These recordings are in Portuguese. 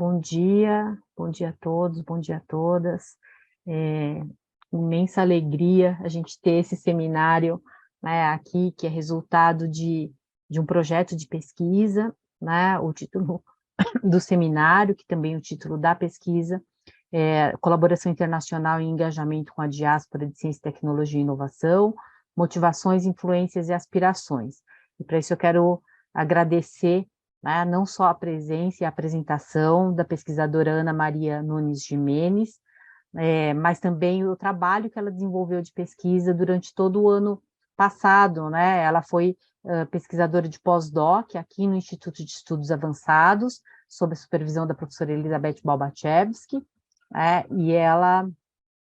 bom dia a todos, bom dia a todas. É imensa alegria a gente ter esse seminário, né, aqui, que é resultado de um projeto de pesquisa, né, o título do seminário, que também é o título da pesquisa, Colaboração Internacional e Engajamento com a Diáspora de Ciência, Tecnologia e Inovação, Motivações, Influências e Aspirações. E para isso eu quero agradecer, né, não só a presença e a apresentação da pesquisadora Ana Maria Nunes Gimenez, mas também o trabalho que ela desenvolveu de pesquisa durante todo o ano passado, né? Ela foi pesquisadora de pós-doc aqui no Instituto de Estudos Avançados, sob a supervisão da professora Elizabeth Balbachevsky, e ela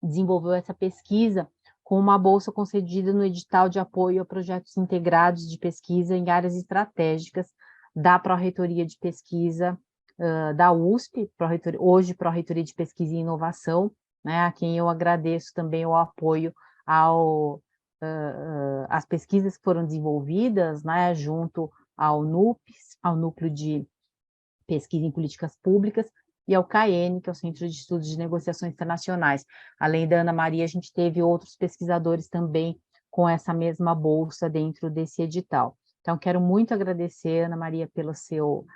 desenvolveu essa pesquisa com uma bolsa concedida no edital de apoio a projetos integrados de pesquisa em áreas estratégicas da Pró-Reitoria de Pesquisa da USP, hoje Pró-Reitoria de Pesquisa e Inovação, né, a quem eu agradeço também o apoio às pesquisas que foram desenvolvidas, né, junto ao NUPES, ao Núcleo de Pesquisa em Políticas Públicas, e ao CAEN, que é o Centro de Estudos de Negociações Internacionais. Além da Ana Maria, a gente teve outros pesquisadores também com essa mesma bolsa dentro desse edital. Então, quero muito agradecer, Ana Maria, pelo seu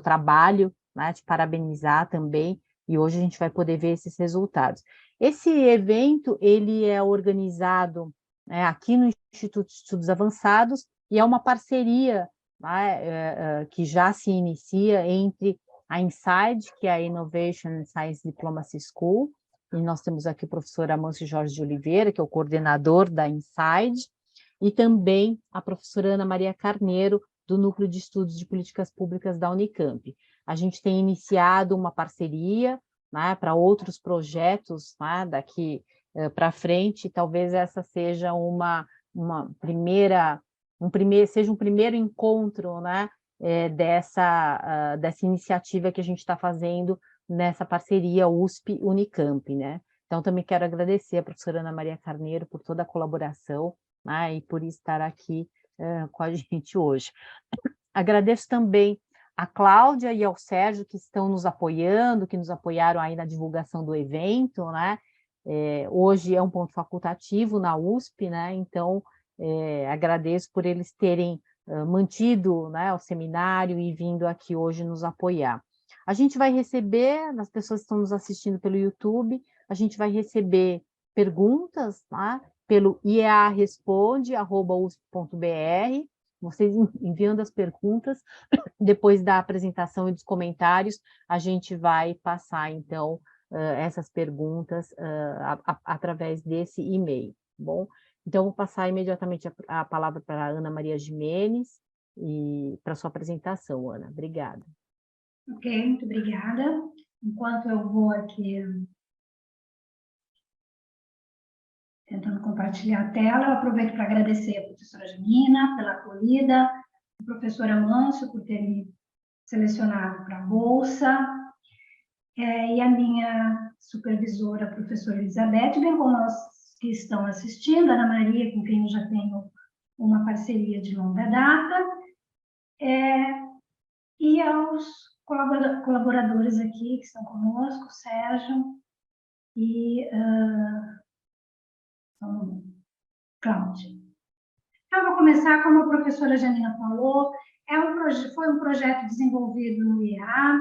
trabalho, né, te parabenizar também, e hoje a gente vai poder ver esses resultados. Esse evento, ele é organizado, né, aqui no Instituto de Estudos Avançados, e é uma parceria, né, que já se inicia entre a INSIDE, que é a Innovation Science Diplomacy School, e nós temos aqui o professor Amâncio Jorge de Oliveira, que é o coordenador da INSIDE, e também a professora Ana Maria Carneiro, do Núcleo de Estudos de Políticas Públicas da Unicamp. A gente tem iniciado uma parceria, né, para outros projetos, né, daqui para frente, talvez essa seja seja um primeiro encontro, né, dessa iniciativa que a gente está fazendo nessa parceria USP-Unicamp, né? Então, também quero agradecer a professora Ana Maria Carneiro por toda a colaboração, né, e por estar aqui com a gente hoje. Agradeço também a Cláudia e ao Sérgio, que estão nos apoiando, que nos apoiaram aí na divulgação do evento, né? Hoje é um ponto facultativo na USP, né? Então, agradeço por eles terem mantido, né, o seminário e vindo aqui hoje nos apoiar. A gente vai receber, as pessoas que estão nos assistindo pelo YouTube, a gente vai receber perguntas, tá? Pelo iaresponde@usp.br, vocês enviando as perguntas, depois da apresentação e dos comentários, a gente vai passar, então, essas perguntas através desse e-mail, tá bom? Então, vou passar imediatamente a palavra para a Ana Maria Gimenez, e para a sua apresentação, Ana. Obrigada. Ok, muito obrigada. Enquanto eu vou aqui tentando compartilhar a tela, eu aproveito para agradecer a professora Janina pela acolhida, a professora Amâncio por ter me selecionado para a bolsa, e a minha supervisora, a professora Elizabeth, bem como os que estão assistindo, a Ana Maria, com quem eu já tenho uma parceria de longa data, e aos colaboradores aqui que estão conosco, Sérgio e Cláudia. Então, eu vou começar, como a professora Janina falou, foi um projeto desenvolvido no IEA,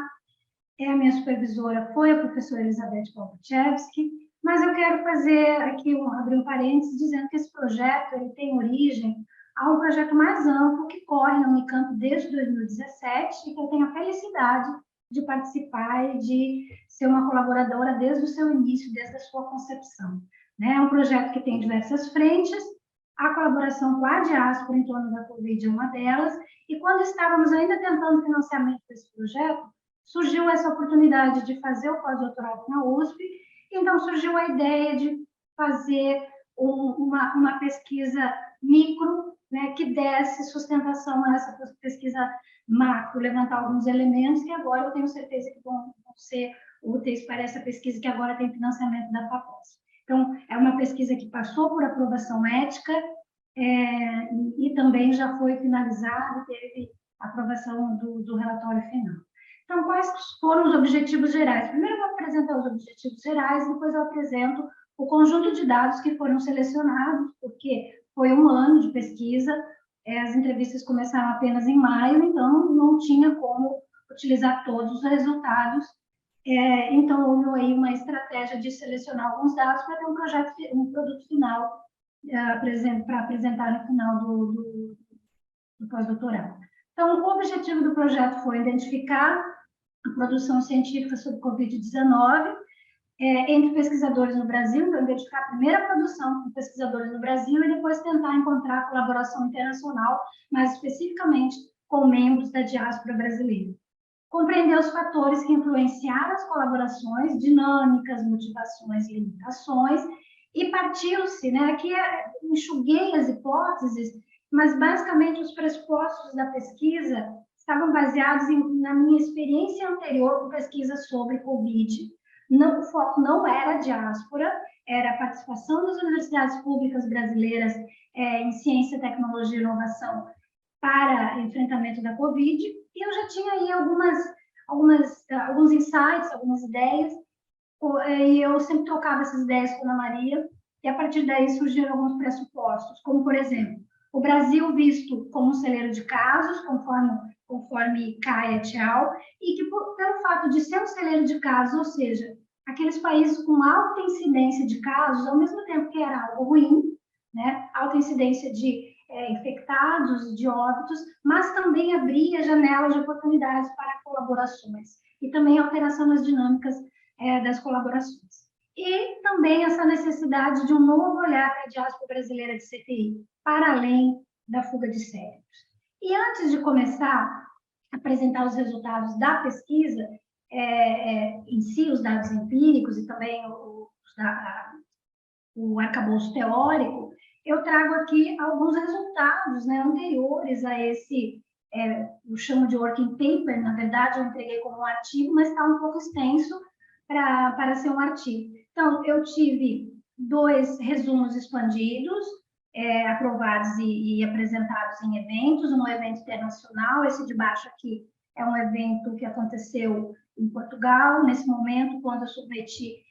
a minha supervisora foi a professora Elizabeth Balbachevsky, mas eu quero fazer aqui, abrir um parênteses, dizendo que esse projeto ele tem origem a um projeto mais amplo que corre na Unicamp desde 2017 e que eu tenho a felicidade de participar e de ser uma colaboradora desde o seu início, desde a sua concepção. É um projeto que tem diversas frentes, a colaboração com a diáspora em torno da Covid é uma delas, e quando estávamos ainda tentando o financiamento desse projeto, surgiu essa oportunidade de fazer o pós-doutorado na USP, então surgiu a ideia de fazer uma pesquisa micro, né, que desse sustentação a essa pesquisa macro, levantar alguns elementos que agora eu tenho certeza que vão ser úteis para essa pesquisa que agora tem financiamento da FAPESP. Então, é uma pesquisa que passou por aprovação ética e também já foi finalizada, teve aprovação do relatório final. Então, quais foram os objetivos gerais? Primeiro eu vou apresentar os objetivos gerais, depois eu apresento o conjunto de dados que foram selecionados, porque foi um ano de pesquisa, as entrevistas começaram apenas em maio, então não tinha como utilizar todos os resultados. Então, houve aí uma estratégia de selecionar alguns dados para ter um produto final para apresentar no final do pós-doutorado. Então, o objetivo do projeto foi identificar a produção científica sobre Covid-19 entre pesquisadores no Brasil, então identificar a primeira produção com pesquisadores no Brasil e depois tentar encontrar colaboração internacional, mais especificamente com membros da diáspora brasileira. Compreender os fatores que influenciaram as colaborações, dinâmicas, motivações e limitações, e partiu-se, né, aqui enxuguei as hipóteses, mas basicamente os pressupostos da pesquisa estavam baseados na minha experiência anterior com pesquisa sobre Covid. O foco não era a diáspora, era a participação das universidades públicas brasileiras em ciência, tecnologia e inovação para enfrentamento da Covid, e eu já tinha aí alguns insights, algumas ideias, e eu sempre trocava essas ideias com a Ana Maria, e a partir daí surgiram alguns pressupostos, como, por exemplo, o Brasil visto como um celeiro de casos, conforme Caia et al., e que, pelo fato de ser um celeiro de casos, ou seja, aqueles países com alta incidência de casos, ao mesmo tempo que era algo ruim, né, alta incidência de infectados, de óbitos, mas também abria janelas de oportunidades para colaborações e também alteração nas dinâmicas das colaborações. E também essa necessidade de um novo olhar para a diáspora brasileira de CTI, para além da fuga de cérebros. E antes de começar a apresentar os resultados da pesquisa, em si, os dados empíricos e também o arcabouço teórico, eu trago aqui alguns resultados, né, anteriores a esse, eu chamo de working paper, na verdade eu entreguei como um artigo, mas está um pouco extenso para ser um artigo. Então, eu tive 2 resumos expandidos, aprovados e apresentados em eventos, um evento internacional, esse de baixo aqui é um evento que aconteceu em Portugal. Nesse momento, quando eu submeti,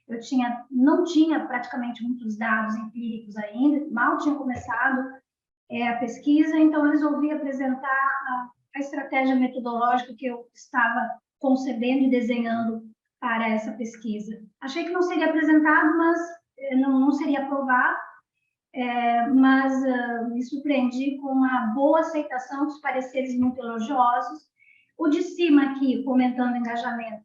não tinha praticamente muitos dados empíricos ainda, mal tinha começado a pesquisa, então eu resolvi apresentar a estratégia metodológica que eu estava concebendo e desenhando para essa pesquisa. Achei que não seria apresentado, mas não seria aprovado, mas me surpreendi com uma boa aceitação dos pareceres muito elogiosos. O de cima aqui, comentando engajamento,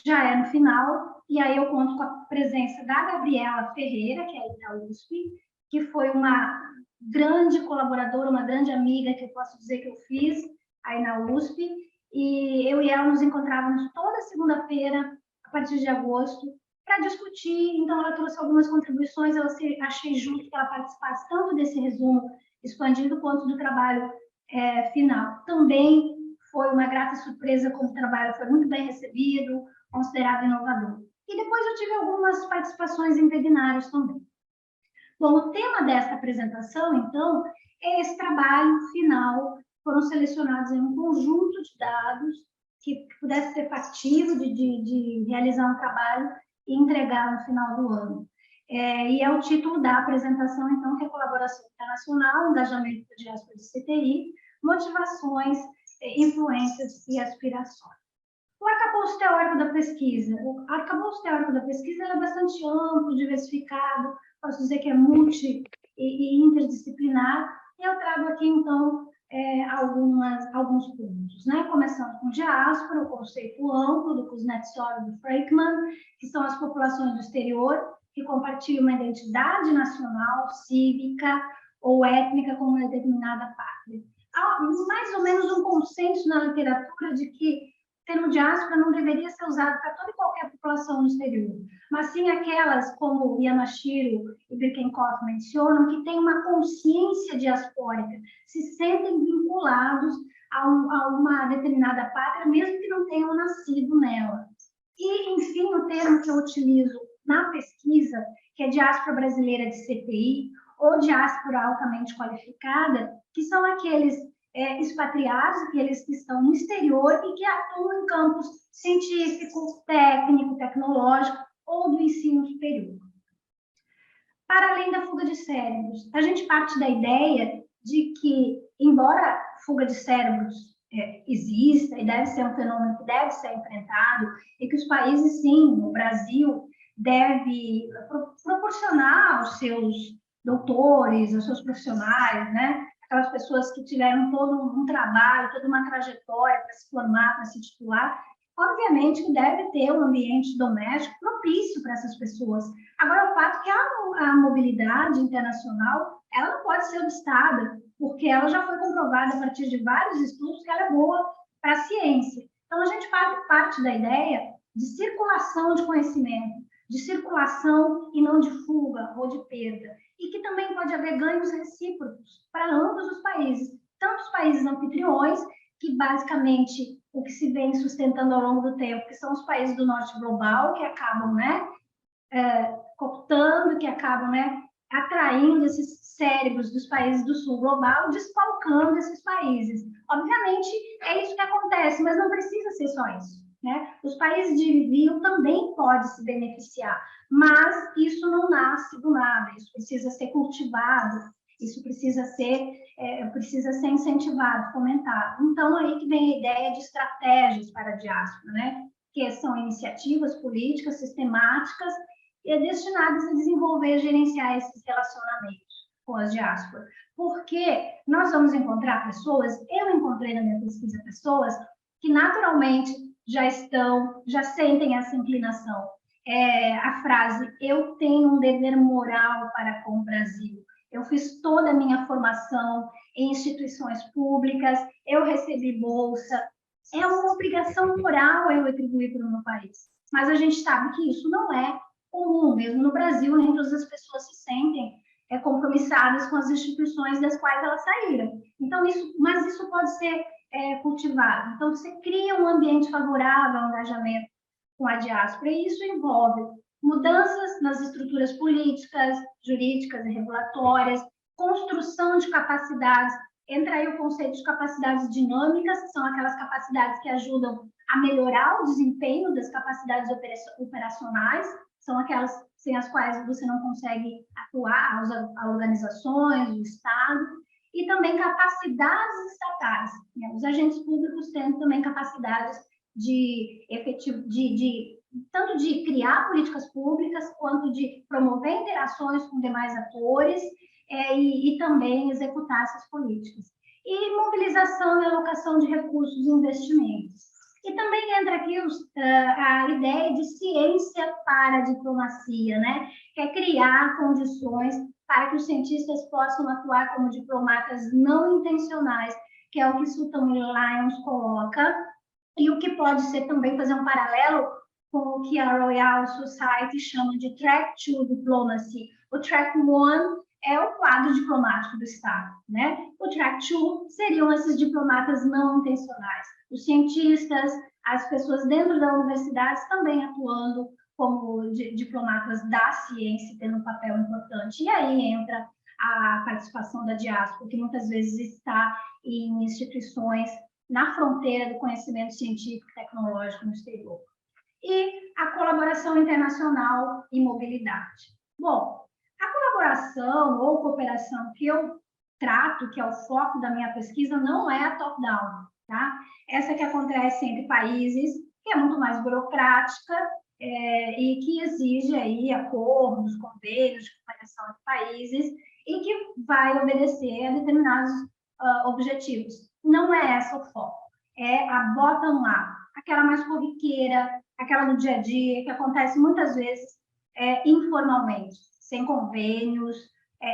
já é no final, e aí eu conto com a presença da Gabriela Ferreira, que é da USP, que foi uma grande colaboradora, uma grande amiga, que eu posso dizer que eu fiz aí na USP, e eu e ela nos encontrávamos toda segunda-feira, a partir de agosto, para discutir. Então, ela trouxe algumas contribuições, eu achei justo que ela participasse tanto desse resumo expandido quanto do trabalho final. Também foi uma grata surpresa como o trabalho foi muito bem recebido, considerado inovador. E depois eu tive algumas participações em webinários também. Bom, o tema desta apresentação, então, é esse trabalho final. Foram selecionados em um conjunto de dados que pudesse ser factível de realizar um trabalho e entregar no final do ano. E é o título da apresentação, então, que é Colaboração Internacional, Engajamento da Diáspora de CTI, Motivações, Influências e Aspirações. O arcabouço teórico da pesquisa. O arcabouço teórico da pesquisa é bastante amplo, diversificado, posso dizer que é multi e interdisciplinar, e eu trago aqui, então, alguns pontos, né? Começando com diáspora, o conceito amplo do Kuznetsov e do Freikmann, que são as populações do exterior que compartilham uma identidade nacional, cívica ou étnica com uma determinada pátria. Há mais ou menos um consenso na literatura de que o termo diáspora não deveria ser usado para toda e qualquer população no exterior, mas sim aquelas, como Yamashiro e Birkenkopf mencionam, que têm uma consciência diaspórica, se sentem vinculados a uma determinada pátria, mesmo que não tenham nascido nela. E, enfim, o termo que eu utilizo na pesquisa, que é diáspora brasileira de CTI, ou diáspora altamente qualificada, que são aqueles expatriados, aqueles que estão no exterior e que atuam em campos científico, técnico, tecnológico ou do ensino superior. Para além da fuga de cérebros, a gente parte da ideia de que, embora fuga de cérebros exista e deve ser um fenômeno que deve ser enfrentado, e que os países, sim, o Brasil, deve proporcionar aos seus doutores, aos seus profissionais, né, aquelas pessoas que tiveram todo um trabalho, toda uma trajetória para se formar, para se titular, obviamente que deve ter um ambiente doméstico propício para essas pessoas. Agora, o fato é que a mobilidade internacional, ela não pode ser obstada, porque ela já foi comprovada a partir de vários estudos que ela é boa para a ciência. Então, a gente parte da ideia de circulação de conhecimento, de circulação e não de fuga ou de perda, e que também pode haver ganhos recíprocos para ambos os países, tanto os países anfitriões, que basicamente o que se vem sustentando ao longo do tempo, que são os países do norte global, que acabam, né, cooptando, que acabam, né, atraindo esses cérebros dos países do sul global, desfalcando esses países. Obviamente, é isso que acontece, mas não precisa ser só isso, né? Os países de envio também podem se beneficiar, mas isso não nasce do nada, isso precisa ser cultivado, isso precisa ser incentivado, fomentado. Então, aí que vem a ideia de estratégias para a diáspora, né? Que são iniciativas políticas sistemáticas destinadas a desenvolver e gerenciar esses relacionamentos com as diásporas. Porque nós vamos encontrar pessoas, eu encontrei na minha pesquisa pessoas que naturalmente já sentem essa inclinação. A frase, eu tenho um dever moral para com o Brasil. Eu fiz toda a minha formação em instituições públicas, eu recebi bolsa. É uma obrigação moral eu retribuir para o meu país. Mas a gente sabe que isso não é comum, mesmo no Brasil, nem todas as pessoas se sentem compromissadas com as instituições das quais elas saíram. Então, mas isso pode ser cultivado. Então, você cria um ambiente favorável ao engajamento com a diáspora, e isso envolve mudanças nas estruturas políticas, jurídicas e regulatórias, construção de capacidades. Entra aí o conceito de capacidades dinâmicas, que são aquelas capacidades que ajudam a melhorar o desempenho das capacidades operacionais, são aquelas sem as quais você não consegue atuar, as organizações, o Estado, e também capacidades estatais, né? Os agentes públicos têm também capacidades tanto de criar políticas públicas, quanto de promover interações com demais atores e também executar essas políticas. E mobilização e alocação de recursos e investimentos. E também entra aqui a ideia de ciência para a diplomacia, né? Que é criar condições para que os cientistas possam atuar como diplomatas não intencionais, que é o que Sultan Lyons coloca, e o que pode ser também fazer um paralelo com o que a Royal Society chama de Track 2 Diplomacy. O Track 1 é o quadro diplomático do Estado, né? O Track 2 seriam esses diplomatas não intencionais. Os cientistas, as pessoas dentro da universidade também atuando como diplomatas da ciência, tendo um papel importante. E aí entra a participação da diáspora, que muitas vezes está em instituições na fronteira do conhecimento científico e tecnológico no exterior. E a colaboração internacional e mobilidade. Bom, a colaboração ou cooperação que eu trato, que é o foco da minha pesquisa, não é a top-down, tá? Essa que acontece entre países, que é muito mais burocrática e que exige aí acordos, convênios de cooperação entre países e que vai obedecer a determinados objetivos. Não é esse o foco, é a bottom-up, aquela mais corriqueira, aquela do dia a dia, que acontece muitas vezes informalmente, sem convênios.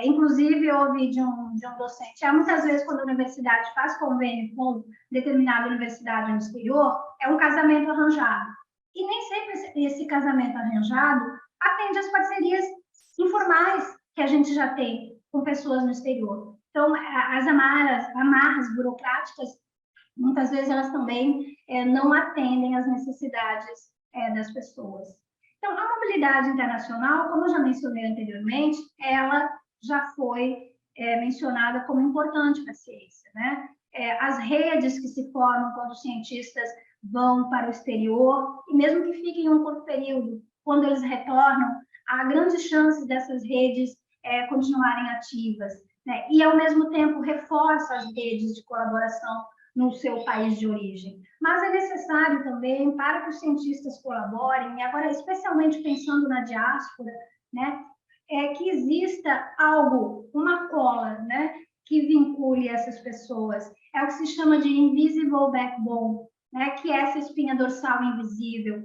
Inclusive, eu ouvi de um docente, muitas vezes, quando a universidade faz convênio com determinada universidade no exterior, é um casamento arranjado. E nem sempre esse casamento arranjado atende às parcerias informais que a gente já tem com pessoas no exterior. Então, as amarras burocráticas, muitas vezes elas também não atendem às necessidades das pessoas. Então, a mobilidade internacional, como eu já mencionei anteriormente, ela já foi mencionada como importante para a ciência, né? As redes que se formam quando os cientistas vão para o exterior, e mesmo que fiquem um curto período, quando eles retornam, há grandes chances dessas redes continuarem ativas, né? E, ao mesmo tempo, reforça as redes de colaboração no seu país de origem. Mas é necessário também, para que os cientistas colaborem, e agora especialmente pensando na diáspora, né, que exista algo, uma cola, né, que vincule essas pessoas. É o que se chama de invisible backbone, né, que é essa espinha dorsal invisível,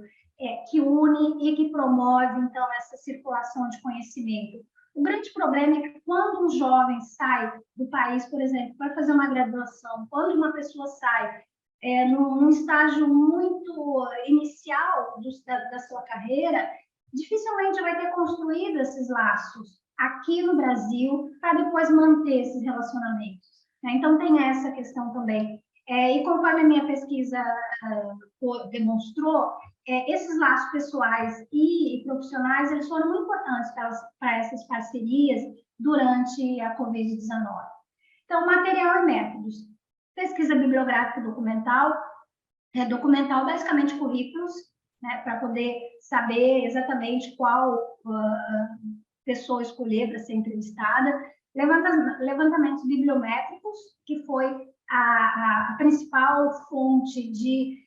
que une e que promove, então, essa circulação de conhecimento. O grande problema é que quando um jovem sai do país, por exemplo, vai fazer uma graduação, quando uma pessoa sai num estágio muito inicial da sua carreira, dificilmente vai ter construído esses laços aqui no Brasil para depois manter esses relacionamentos, né? Então, tem essa questão também. E conforme a minha pesquisa demonstrou, esses laços pessoais e profissionais, eles foram muito importantes para essas parcerias durante a Covid-19. Então, material e métodos. Pesquisa bibliográfica e documental. Documental, basicamente, currículos, né, para poder saber exatamente qual pessoa escolher para ser entrevistada. Levantamentos bibliométricos, que foi a principal fonte de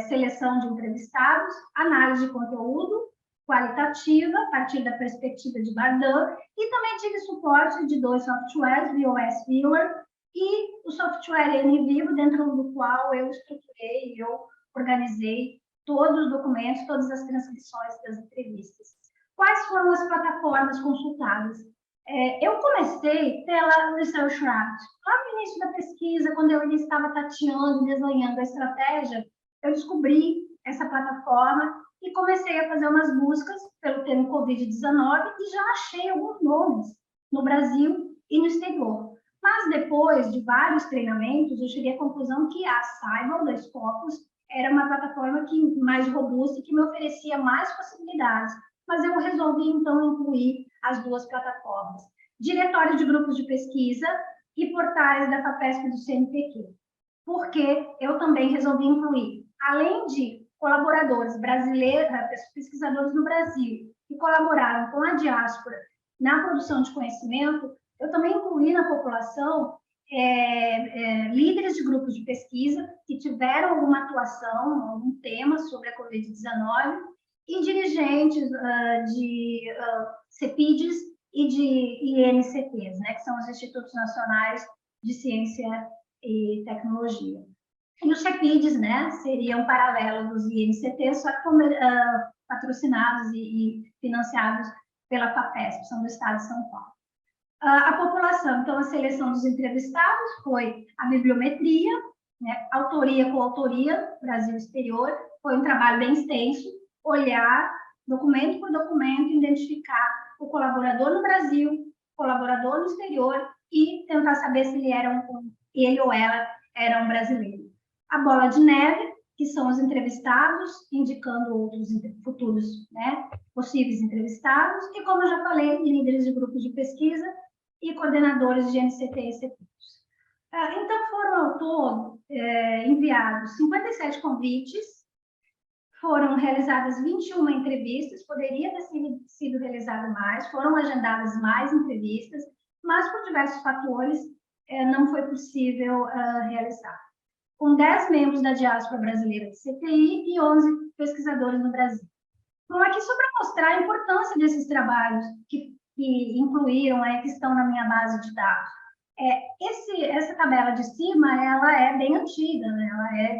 seleção de entrevistados, análise de conteúdo qualitativa, a partir da perspectiva de Bardin, e também tive suporte de 2 softwares, VOS Viewer e o software NVivo, dentro do qual eu estruturei e eu organizei todos os documentos, todas as transcrições das entrevistas. Quais foram as plataformas consultadas? Eu comecei pela ResearchGate. Lá no início da pesquisa, quando eu ainda estava tateando, desenhando a estratégia, eu descobri essa plataforma e comecei a fazer umas buscas pelo termo Covid-19 e já achei alguns nomes no Brasil e no exterior. Mas depois de vários treinamentos, eu cheguei à conclusão que a Scival, da Scopus, era uma plataforma mais robusta e que me oferecia mais possibilidades. Mas eu resolvi, então, incluir as duas plataformas. Diretório de grupos de pesquisa e portais da FAPESP e do CNPq. Porque eu também resolvi incluir, além de colaboradores brasileiros, pesquisadores no Brasil, que colaboraram com a diáspora na produção de conhecimento, eu também incluí na população líderes de grupos de pesquisa que tiveram alguma atuação, algum tema sobre a Covid-19, e dirigentes de CEPIDs e de INCTs, né, que são os Institutos Nacionais de Ciência e Tecnologia. E os CEPIDs, né, seriam paralelo dos INCTs, só que patrocinados e financiados pela FAPESP, são do Estado de São Paulo. A população, então, a seleção dos entrevistados foi a bibliometria, né, autoria, coautoria, Brasil exterior, foi um trabalho bem extenso, olhar documento por documento, identificar o colaborador no Brasil, colaborador no exterior e tentar saber se ele ou ela era um brasileiro. A bola de neve, que são os entrevistados, indicando outros futuros, né, possíveis entrevistados, e, como eu já falei, líderes de grupos de pesquisa e coordenadores de NCT e CEPIDs. Então, foram ao todo enviados 57 convites, foram realizadas 21 entrevistas, poderia ter sido realizado mais, foram agendadas mais entrevistas, mas por diversos fatores não foi possível realizar. Com 10 membros da diáspora brasileira de CTI e 11 pesquisadores no Brasil. Então, aqui só para mostrar a importância desses trabalhos que incluíram, que estão na minha base de dados. Essa tabela de cima, ela é bem antiga, né? Ela é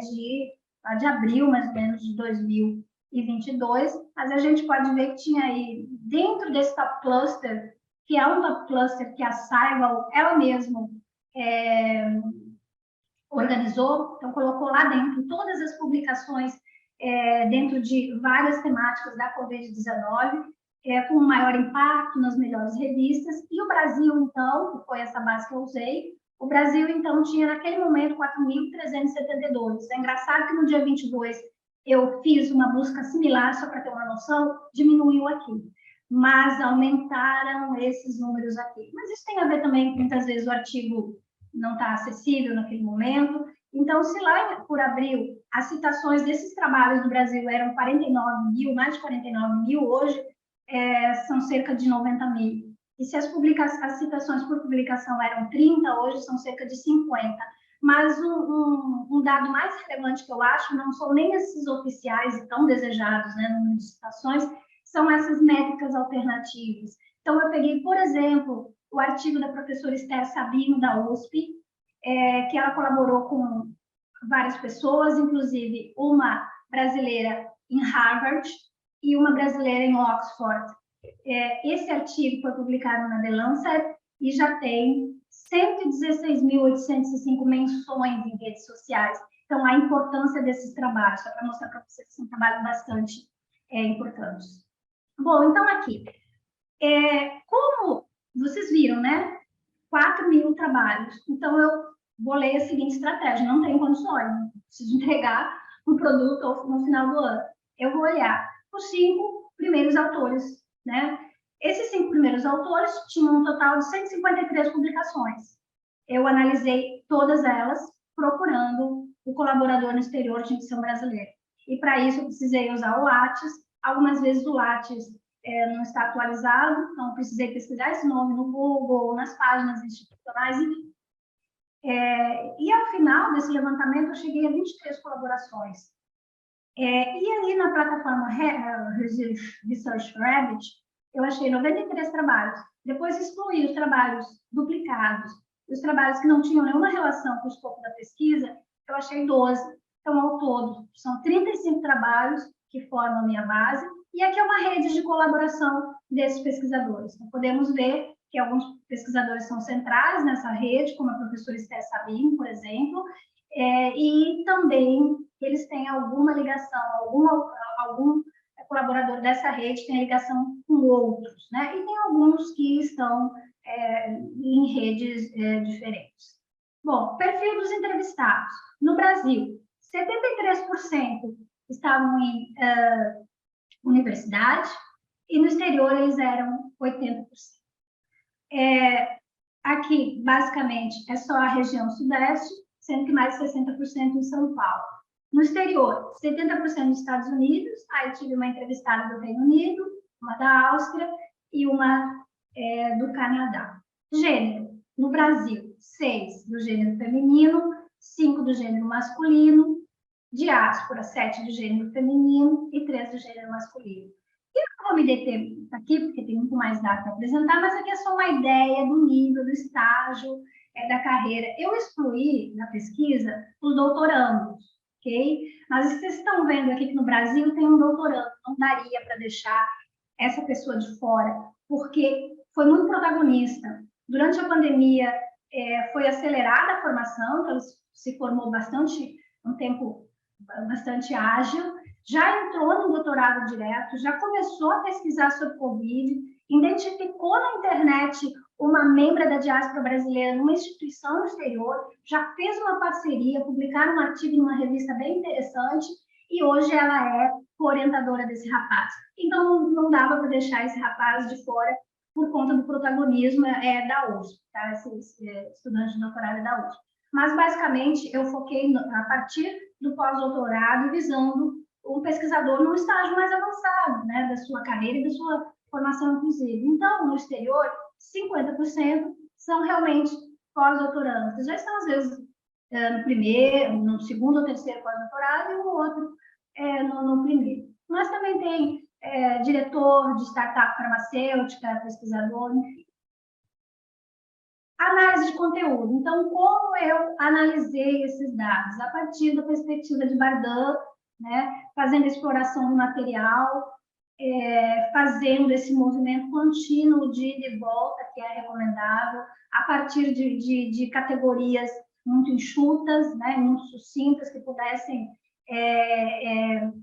de abril, mais ou menos, de 2022, mas a gente pode ver que tinha aí, dentro desse top cluster, que é um top cluster que a Scival, ela mesma organizou, então colocou lá dentro todas as publicações dentro de várias temáticas da Covid-19, com maior impacto nas melhores revistas, e o Brasil, então, que foi essa base que eu usei, o Brasil, então, tinha naquele momento 4.372. É engraçado que no dia 22 eu fiz uma busca similar, só para ter uma noção, diminuiu aqui. mas aumentaram esses números aqui. Mas isso tem a ver também, muitas vezes o artigo não está acessível naquele momento. Então, se lá por abril as citações desses trabalhos do Brasil eram 49 mil, mais de 49 mil, hoje são cerca de 90 mil. E se as citações por publicação eram 30, hoje são cerca de 50. Mas um dado mais relevante que eu acho não são nem esses oficiais e tão desejados, né, no número de citações, são essas métricas alternativas. Então, eu peguei, por exemplo, o artigo da professora Esther Sabino, da USP, que ela colaborou com várias pessoas, inclusive uma brasileira em Harvard e uma brasileira em Oxford. Esse artigo foi publicado na The Lancet e já tem 116.805 menções em redes sociais. Então, a importância desses trabalhos, só para mostrar para vocês que são trabalhos bastante importantes. Bom, então aqui, como vocês viram, né? 4 mil trabalhos. Então, eu bolei a seguinte estratégia: não tenho condições, preciso entregar um produto no final do ano. Eu vou olhar os 5 primeiros autores, né? Esses 5 primeiros autores tinham um total de 153 publicações. Eu analisei todas elas, procurando o colaborador no exterior de dicção brasileira. E, para isso, eu precisei usar o Lattes. Algumas vezes o Lattes não está atualizado, então precisei pesquisar esse nome no Google, nas páginas institucionais, enfim. E, ao final desse levantamento, eu cheguei a 23 colaborações. E ali na plataforma Research Rabbit, eu achei 93 trabalhos. Depois excluí os trabalhos duplicados, os trabalhos que não tinham nenhuma relação com o escopo da pesquisa, eu achei 12. Então, ao todo, são 35 trabalhos que formam a minha base, e aqui é uma rede de colaboração desses pesquisadores. Então, podemos ver que alguns pesquisadores são centrais nessa rede, como a professora Esther Sabino, por exemplo, e também eles têm alguma ligação, algum colaborador dessa rede tem ligação com outros, né? E tem alguns que estão em redes diferentes. Bom, perfil dos entrevistados. No Brasil, 73% estavam em universidade, e no exterior eles eram 80%. Aqui, basicamente, é só a região sudeste, sendo que mais de 60% em São Paulo. No exterior, 70% nos Estados Unidos, aí tive uma entrevistada do Reino Unido, uma da Áustria e uma do Canadá. Gênero, no Brasil, 6 do gênero feminino, 5 do gênero masculino, diáspora, 7 do gênero feminino e 3 do gênero masculino. Eu não vou me deter aqui, porque tem muito mais dados para apresentar, mas aqui é só uma ideia do nível, do estágio da carreira. Eu excluí na pesquisa os doutorandos, ok? Mas vocês estão vendo aqui que no Brasil tem um doutorando, não daria para deixar essa pessoa de fora, porque foi muito protagonista. Durante a pandemia, foi acelerada a formação, então se formou bastante, um tempo bastante ágil, já entrou no doutorado direto, já começou a pesquisar sobre Covid, identificou na internet uma membra da diáspora brasileira numa instituição no exterior, já fez uma parceria, publicaram um artigo numa revista bem interessante, e hoje ela é orientadora desse rapaz. Então, não dava para deixar esse rapaz de fora por conta do protagonismo da USP, tá? Esse estudante de doutorado da USP. Mas, basicamente, eu foquei a partir do pós-doutorado, visando um pesquisador num estágio mais avançado, né, da sua carreira e da sua formação, inclusive. Então, no exterior, 50% são realmente pós-doutorandos. Já estão, às vezes, no primeiro, no segundo ou terceiro pós-doutorado, e o outro no primeiro. Mas também tem diretor de startup farmacêutica, pesquisador, enfim. Análise de conteúdo. Então, como eu analisei esses dados? A partir da perspectiva de Bardin, né, fazendo exploração do material, fazendo esse movimento contínuo de ida e volta, que é recomendável, a partir de categorias muito enxutas, né, muito sucintas, que pudessem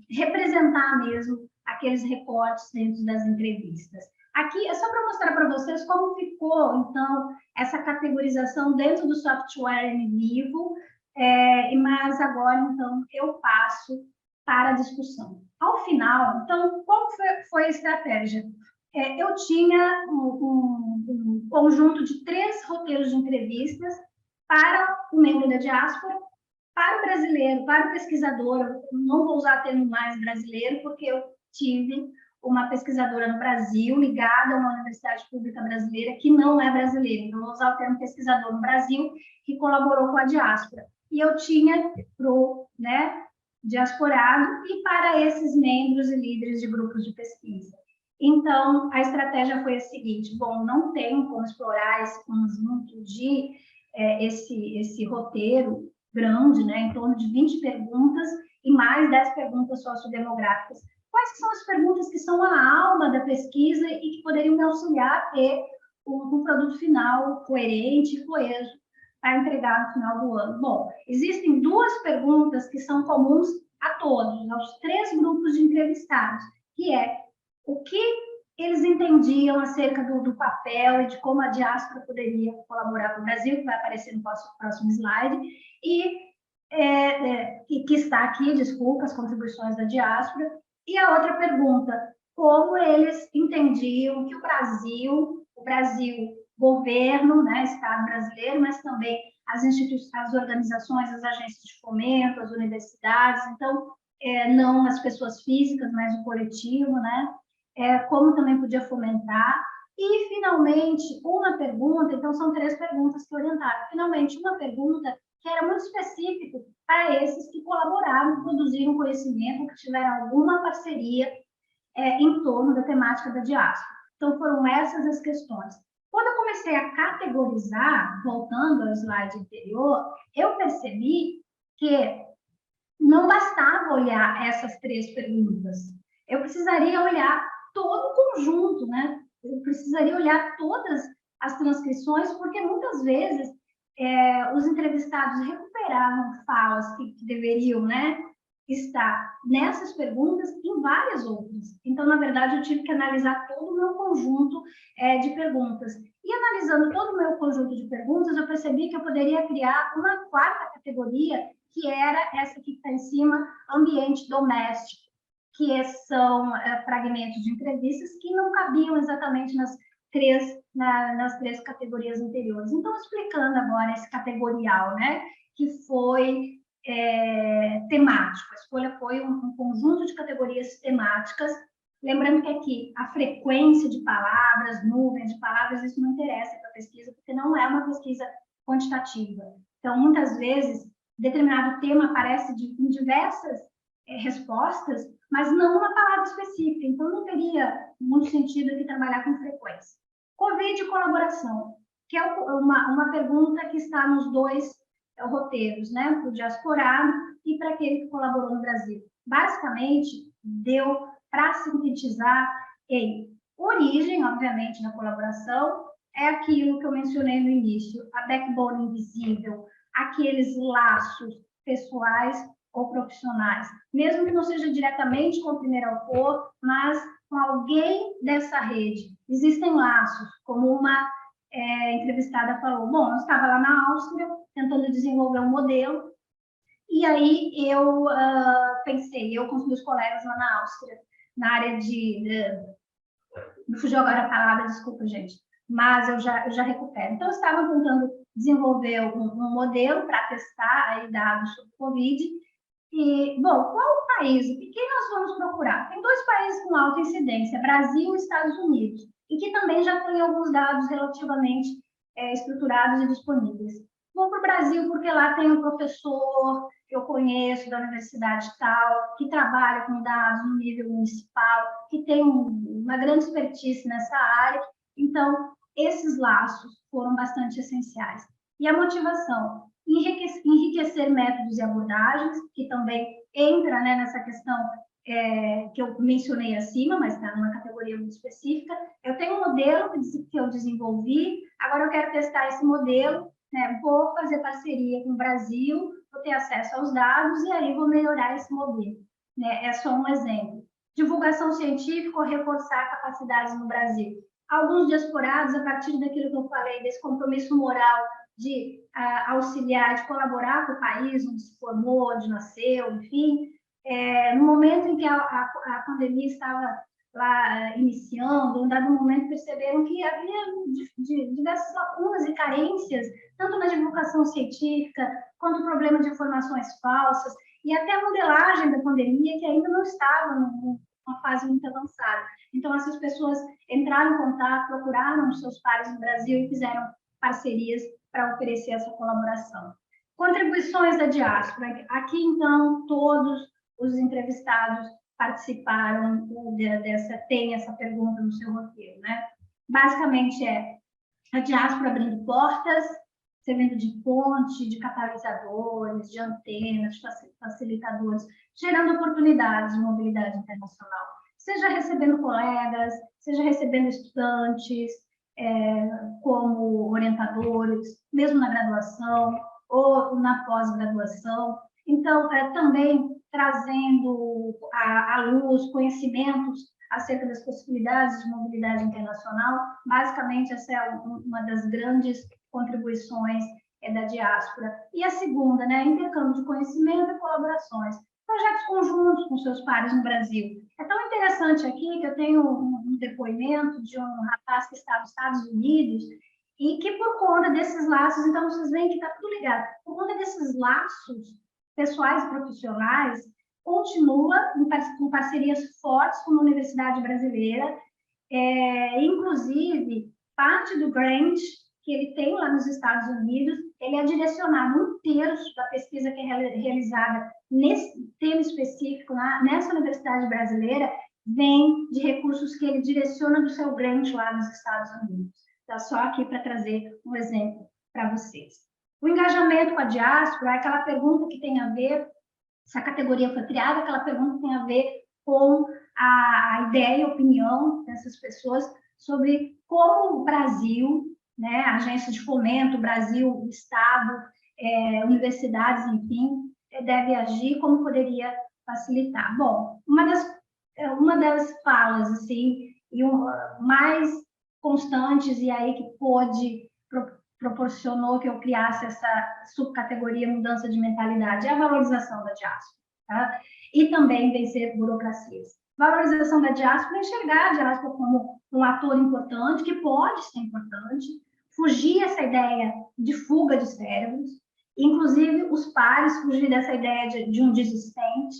representar mesmo aqueles recortes dentro das entrevistas. Aqui é só para mostrar para vocês como ficou, então, essa categorização dentro do software em vivo, mas agora, então, eu passo para a discussão. Ao final, então, qual foi a estratégia? eu tinha um conjunto de 3 roteiros de entrevistas para o membro da diáspora, para o brasileiro, para o pesquisador. Eu não vou usar o termo mais brasileiro, porque eu tive uma pesquisadora no Brasil, ligada a uma universidade pública brasileira, que não é brasileira. Então, vou usar o termo pesquisador no Brasil, que colaborou com a diáspora. E eu tinha para o diasporado e para esses membros e líderes de grupos de pesquisa. Então, a estratégia foi a seguinte: bom, não tenho como explorar esse conjunto de esse roteiro grande, né, em torno de 20 perguntas e mais 10 perguntas sociodemográficas. Quais que são as perguntas que são a alma da pesquisa e que poderiam me auxiliar a ter um produto final coerente e coeso para entregar no final do ano? Bom, existem 2 perguntas que são comuns a todos, aos 3 grupos de entrevistados, que é o que eles entendiam acerca do papel e de como a diáspora poderia colaborar com o Brasil, que vai aparecer no próximo slide, e que está aqui, desculpa, as contribuições da diáspora. E a outra pergunta, como eles entendiam que o Brasil, governo, né, Estado brasileiro, mas também as instituições, as organizações, as agências de fomento, as universidades, então, não as pessoas físicas, mas o coletivo, né, como também podia fomentar. E, finalmente, uma pergunta, então são 3 perguntas que orientaram, finalmente, uma pergunta que era muito específico para esses que colaboraram, produziram conhecimento, que tiveram alguma parceria em torno da temática da diáspora. Então, foram essas as questões. Quando eu comecei a categorizar, voltando ao slide anterior, eu percebi que não bastava olhar essas 3 perguntas. Eu precisaria olhar todo o conjunto, né? Eu precisaria olhar todas as transcrições, porque muitas vezes os entrevistados recuperavam falas que deveriam, né, estar nessas perguntas e em várias outras. Então, na verdade, eu tive que analisar todo o meu conjunto de perguntas. E analisando todo o meu conjunto de perguntas, eu percebi que eu poderia criar uma 4ª categoria, que era essa que está em cima, ambiente doméstico, que são fragmentos de entrevistas que não cabiam exatamente nas 3 categorias anteriores. Então, explicando agora esse categorial, né, que foi temático. A escolha foi um conjunto de categorias temáticas, lembrando que aqui a frequência de palavras, nuvens de palavras, isso não interessa para a pesquisa, porque não é uma pesquisa quantitativa. Então, muitas vezes, determinado tema aparece em diversas respostas, mas não uma palavra específica. Então, não teria muito sentido aqui trabalhar com frequência. Covid e colaboração, que é uma pergunta que está nos 2 roteiros, né, para o diasporado e para aquele que colaborou no Brasil. Basicamente, deu para sintetizar em origem, obviamente, da colaboração, é aquilo que eu mencionei no início, a backbone invisível, aqueles laços pessoais ou profissionais, mesmo que não seja diretamente com o primeiro autor, mas com alguém dessa rede. Existem laços, como uma entrevistada falou, bom, eu estava lá na Áustria, tentando desenvolver um modelo, e aí eu pensei, eu com os meus colegas lá na Áustria, na área me fugiu agora a palavra, desculpa, gente, mas eu já recupero. Então, eu estava tentando desenvolver um modelo para testar aí dados sobre Covid. E, bom, qual o país? E quem nós vamos procurar? Tem 2 países com alta incidência, Brasil e Estados Unidos, e que também já têm alguns dados relativamente estruturados e disponíveis. Vou para o Brasil porque lá tem um professor que eu conheço da universidade tal, que trabalha com dados no nível municipal, que tem uma grande expertise nessa área. Então, esses laços foram bastante essenciais. E a motivação? Enriquecer métodos e abordagens, que também entra, né, nessa questão que eu mencionei acima, mas está numa categoria muito específica. Eu tenho um modelo que eu desenvolvi, agora eu quero testar esse modelo, né, vou fazer parceria com o Brasil, vou ter acesso aos dados e aí vou melhorar esse modelo. Né? É só um exemplo. Divulgação científica ou reforçar capacidades no Brasil. Alguns diasporados, a partir daquilo que eu falei, desse compromisso moral de auxiliar, de colaborar com o país onde se formou, onde nasceu, enfim, no momento em que a pandemia estava lá iniciando, em um dado momento perceberam que havia diversas lacunas e carências, tanto na divulgação científica, quanto o problema de informações falsas, e até a modelagem da pandemia, que ainda não estava numa fase muito avançada. Então, essas pessoas entraram em contato, procuraram os seus pares no Brasil e fizeram parcerias para oferecer essa colaboração. Contribuições da diáspora. Aqui, então, todos os entrevistados participaram tem essa pergunta no seu roteiro, né? Basicamente é a diáspora abrindo portas, servindo de ponte, de catalisadores, de antenas, de facilitadores, gerando oportunidades de mobilidade internacional, seja recebendo colegas, seja recebendo estudantes como orientadores, mesmo na graduação ou na pós-graduação. Então, também trazendo à luz conhecimentos acerca das possibilidades de mobilidade internacional. Basicamente, essa é uma das grandes contribuições da diáspora. E a segunda, né, intercâmbio de conhecimento e colaborações. Projetos conjuntos com seus pares no Brasil. É tão interessante aqui que eu tenho um depoimento de um rapaz que está nos Estados Unidos e que, por conta desses laços, então vocês veem que está tudo ligado, por conta desses laços pessoais e profissionais, continua com parcerias fortes com a Universidade Brasileira, inclusive, parte do grant que ele tem lá nos Estados Unidos, ele é direcionado, 1/3 da pesquisa que é realizada nesse tema específico, nessa Universidade Brasileira, vem de recursos que ele direciona do seu grant lá nos Estados Unidos. Tá só aqui para trazer um exemplo para vocês. O engajamento com a diáspora é aquela pergunta que tem a ver, se a categoria foi criada, aquela pergunta que tem a ver com a ideia e a opinião dessas pessoas sobre como o Brasil, né, agências de fomento, Brasil, o Estado, universidades, enfim, deve agir, como poderia facilitar. Bom, uma das falas, assim, e mais constantes, e aí que proporcionou que eu criasse essa subcategoria mudança de mentalidade, é a valorização da diáspora, tá? E também vencer burocracias. Valorização da diáspora, enxergar a diáspora como um ator importante, que pode ser importante, fugir essa ideia de fuga de cérebros, inclusive os pares fugir dessa ideia de um desistente,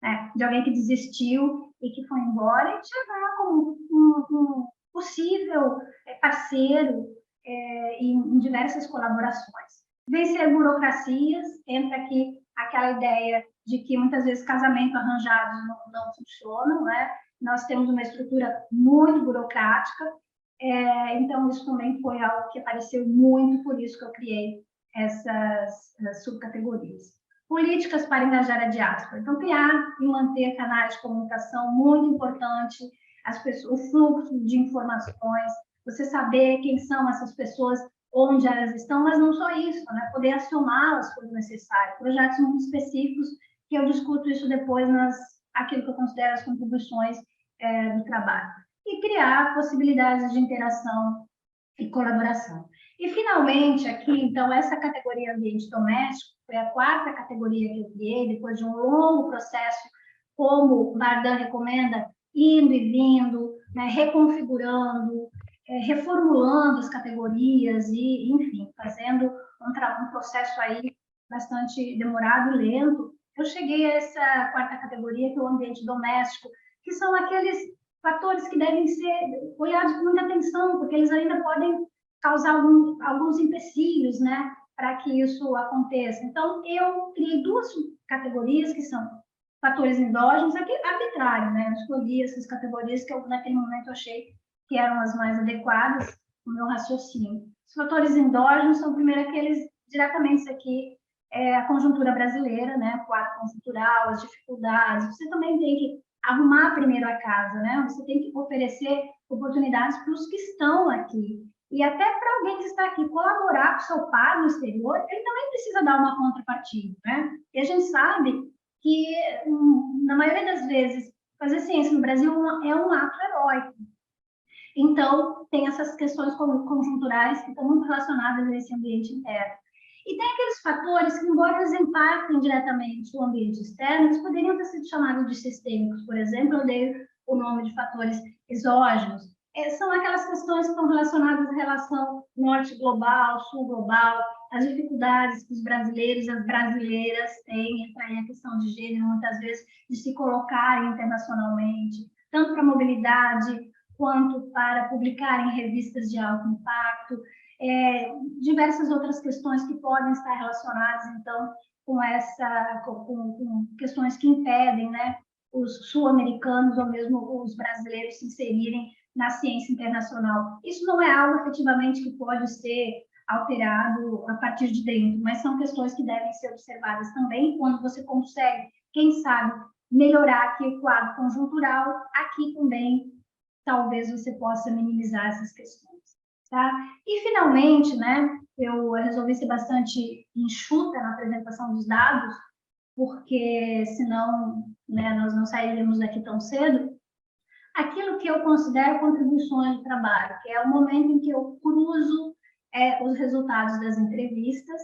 né? De alguém que desistiu e que foi embora, e enxergar como um possível parceiro em diversas colaborações. Vencer burocracias, entra aqui aquela ideia de que muitas vezes casamentos arranjados não funcionam, né? Nós temos uma estrutura muito burocrática, então isso também foi algo que apareceu muito, por isso que eu criei essas subcategorias. Políticas para engajar a diáspora. Então, criar e manter canais de comunicação, muito importante, o fluxo de informações, você saber quem são essas pessoas, onde elas estão, mas não só isso, né? Poder acioná-las quando necessário. Projetos muito específicos, que eu discuto isso depois aquilo que eu considero as contribuições do trabalho. E criar possibilidades de interação e colaboração. E, finalmente, aqui, então, essa categoria ambiente doméstico foi a 4ª categoria que eu criei, depois de um longo processo, como o Bardan recomenda, indo e vindo, né, reconfigurando, reformulando as categorias e, enfim, fazendo um processo aí bastante demorado e lento. Eu cheguei a essa 4ª categoria, que é o ambiente doméstico, que são aqueles fatores que devem ser olhados com muita atenção, porque eles ainda podem causar alguns empecilhos, né, para que isso aconteça. Então, eu criei 2 categorias, que são fatores endógenos, aqui arbitrário, né, eu escolhi essas categorias que eu, naquele momento, achei que eram as mais adequadas no meu raciocínio. Os fatores endógenos são, primeiro, aqueles diretamente isso aqui, a conjuntura brasileira, né, o quadro conjuntural, as dificuldades. Você também tem que arrumar primeiro a casa, né? Você tem que oferecer oportunidades para os que estão aqui. E até para alguém que está aqui colaborar com o seu par no exterior, ele também precisa dar uma contrapartida, né? E a gente sabe que, na maioria das vezes, fazer ciência no Brasil é um ato heróico. Então, tem essas questões conjunturais que estão muito relacionadas a esse ambiente interno. E tem aqueles fatores que, embora eles impactem diretamente o ambiente externo, eles poderiam ter sido chamados de sistêmicos. Por exemplo, eu dei o nome de fatores exógenos, são aquelas questões que estão relacionadas à relação norte global, sul global, as dificuldades que os brasileiros e as brasileiras têm, entra aí a questão de gênero, muitas vezes, de se colocarem internacionalmente, tanto para a mobilidade, quanto para publicar em revistas de alto impacto, diversas outras questões que podem estar relacionadas, então, com questões que impedem, né, os sul-americanos ou mesmo os brasileiros se inserirem na ciência internacional. Isso não é algo efetivamente que pode ser alterado a partir de dentro, mas são questões que devem ser observadas também quando você consegue, quem sabe, melhorar aqui o quadro conjuntural, aqui também talvez você possa minimizar essas questões, tá? E, finalmente, né, eu resolvi ser bastante enxuta na apresentação dos dados, porque senão, né, nós não sairíamos daqui tão cedo. Aquilo que eu considero contribuições de trabalho, que é o momento em que eu cruzo os resultados das entrevistas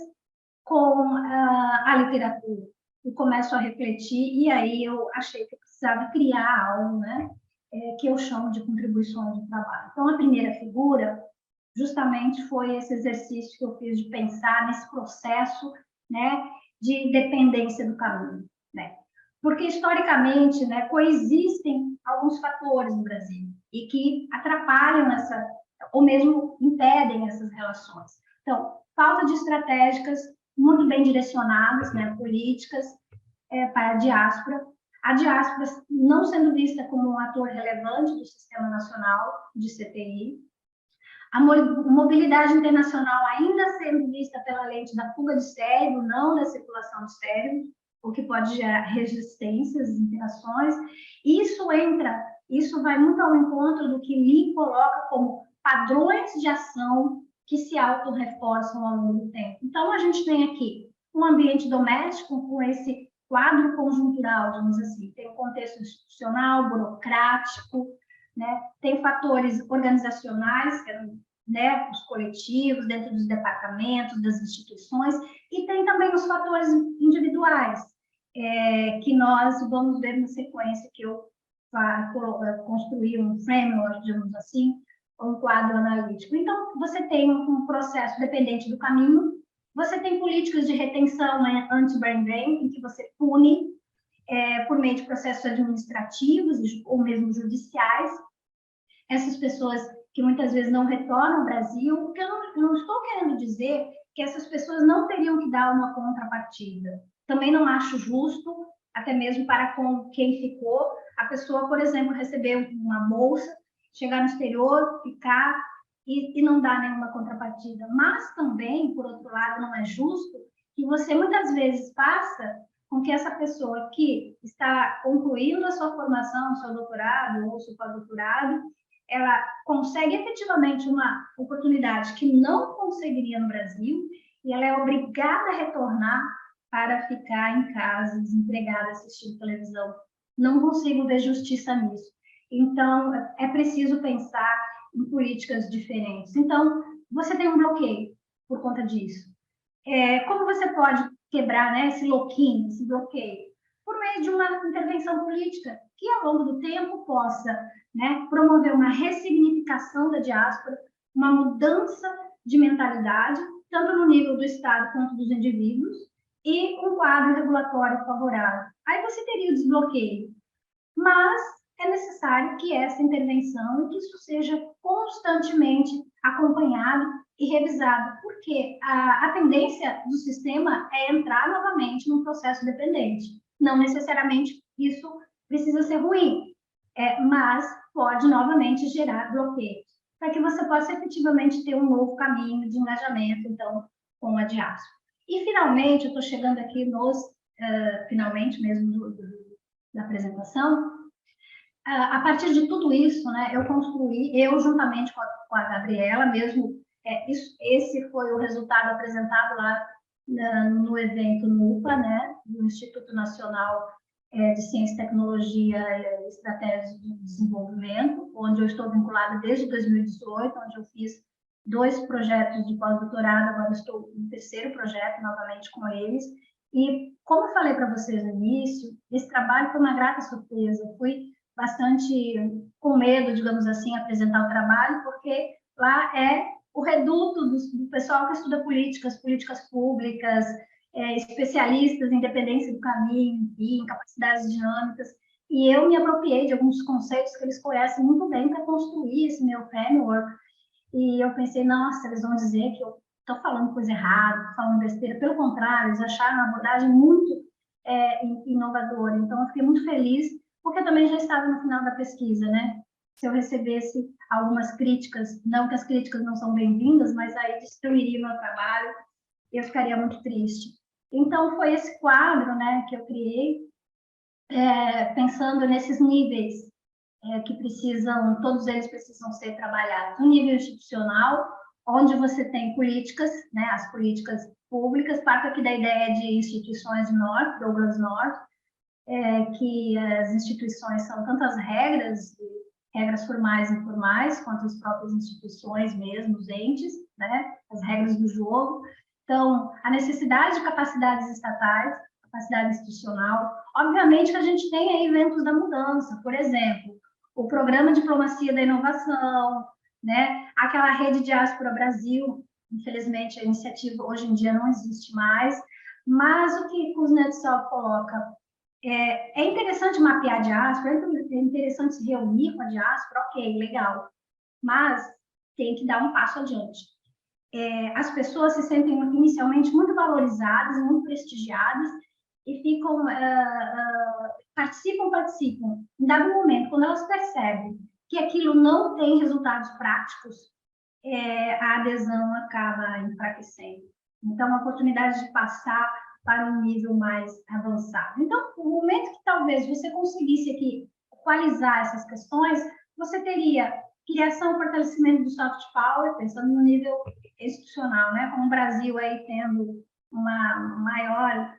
com a literatura e começo a refletir, e aí eu achei que eu precisava criar algo, né, que eu chamo de contribuições de trabalho. Então, a primeira figura justamente foi esse exercício que eu fiz de pensar nesse processo, né, de dependência do caminho, né? Porque, historicamente, né, coexistem alguns fatores no Brasil e que atrapalham ou mesmo impedem essas relações. Então, falta de estratégicas muito bem direcionadas, né, políticas para a diáspora não sendo vista como um ator relevante do Sistema Nacional de CTI, a mobilidade internacional ainda sendo vista pela lente da fuga de cérebro, não da circulação de cérebro, o que pode gerar resistências, interações. Isso vai muito ao encontro do que Lee coloca como padrões de ação que se autorreforçam ao longo do tempo. Então, a gente tem aqui um ambiente doméstico com esse quadro conjuntural, digamos assim. Tem um contexto institucional, burocrático, né? Tem fatores organizacionais, que eram, né, os coletivos, dentro dos departamentos, das instituições, e tem também os fatores individuais, que nós vamos ver na sequência que eu construí um framework, digamos assim, um quadro analítico. Então, você tem um processo dependente do caminho, você tem políticas de retenção, né, anti-brain drain, em que você pune por meio de processos administrativos ou mesmo judiciais, essas pessoas que muitas vezes não retornam ao Brasil, porque eu não estou querendo dizer que essas pessoas não teriam que dar uma contrapartida. Também não acho justo, até mesmo para com quem ficou, a pessoa, por exemplo, receber uma bolsa, chegar no exterior, ficar e não dar nenhuma contrapartida. Mas também, por outro lado, não é justo que você muitas vezes faça com que essa pessoa que está concluindo a sua formação, seu doutorado ou seu pós-doutorado, ela consegue efetivamente uma oportunidade que não conseguiria no Brasil e ela é obrigada a retornar para ficar em casa, desempregada, assistindo televisão. Não consigo ver justiça nisso. Então, é preciso pensar em políticas diferentes. Então, você tem um bloqueio por conta disso. Como você pode quebrar, né, esse lock-in, esse bloqueio? Por meio de uma intervenção política que, ao longo do tempo, possa, né, promover uma ressignificação da diáspora, uma mudança de mentalidade, tanto no nível do Estado quanto dos indivíduos, e um quadro regulatório favorável. Aí você teria o desbloqueio. Mas é necessário que essa intervenção e que isso seja constantemente acompanhado e revisado, porque a tendência do sistema é entrar novamente num processo dependente. Não necessariamente isso precisa ser ruim, mas pode novamente gerar bloqueios, para que você possa efetivamente ter um novo caminho de engajamento, então, com a diáspora. E, finalmente, eu estou chegando aqui finalmente mesmo da apresentação, a partir de tudo isso, né, eu construí, juntamente com a Gabriela, mesmo, esse foi o resultado apresentado lá no evento NUPA, né, do Instituto Nacional de Ciência, Tecnologia e Estratégias de Desenvolvimento, onde eu estou vinculada desde 2018, onde eu fiz 2 projetos de pós-doutorado, agora estou no 3º projeto, novamente com eles. E, como eu falei para vocês no início, esse trabalho foi uma grata surpresa. Eu fui bastante com medo, digamos assim, apresentar o trabalho, porque lá é o reduto do pessoal que estuda políticas públicas, especialistas em dependência do caminho, enfim, capacidades dinâmicas, e eu me apropriei de alguns conceitos que eles conhecem muito bem para construir esse meu framework, e eu pensei, nossa, eles vão dizer que eu estou falando coisa errada, estou falando besteira. Pelo contrário, eles acharam a abordagem muito inovadora. Então, eu fiquei muito feliz, porque eu também já estava no final da pesquisa, né? Se eu recebesse algumas críticas, não que as críticas não são bem-vindas, mas aí destruiria o meu trabalho, eu ficaria muito triste. Então, foi esse quadro, né, que eu criei, pensando nesses níveis que precisam, todos eles precisam ser trabalhados. No nível institucional, onde você tem políticas, né, as políticas públicas, parte aqui da ideia de instituições North, Douglas North, que as instituições são tanto as regras formais e informais, quanto as próprias instituições mesmo, os entes, né, as regras do jogo. Então, a necessidade de capacidades estatais, capacidade institucional. Obviamente que a gente tem aí eventos da mudança, por exemplo, o Programa Diplomacia da Inovação, né, aquela rede Diáspora Brasil, infelizmente a iniciativa hoje em dia não existe mais, mas o que Kuznetsov coloca é interessante mapear a diáspora, é interessante se reunir com a diáspora, ok, legal, mas tem que dar um passo adiante. As pessoas se sentem inicialmente muito valorizadas, muito prestigiadas, e ficam, participam. Em dado momento, quando elas percebem que aquilo não tem resultados práticos, a adesão acaba enfraquecendo. Então, a oportunidade de passar para um nível mais avançado. Então, o momento que talvez você conseguisse aqui equalizar essas questões, você teria criação e fortalecimento do soft power, pensando no nível institucional, né? Como o Brasil aí tendo uma maior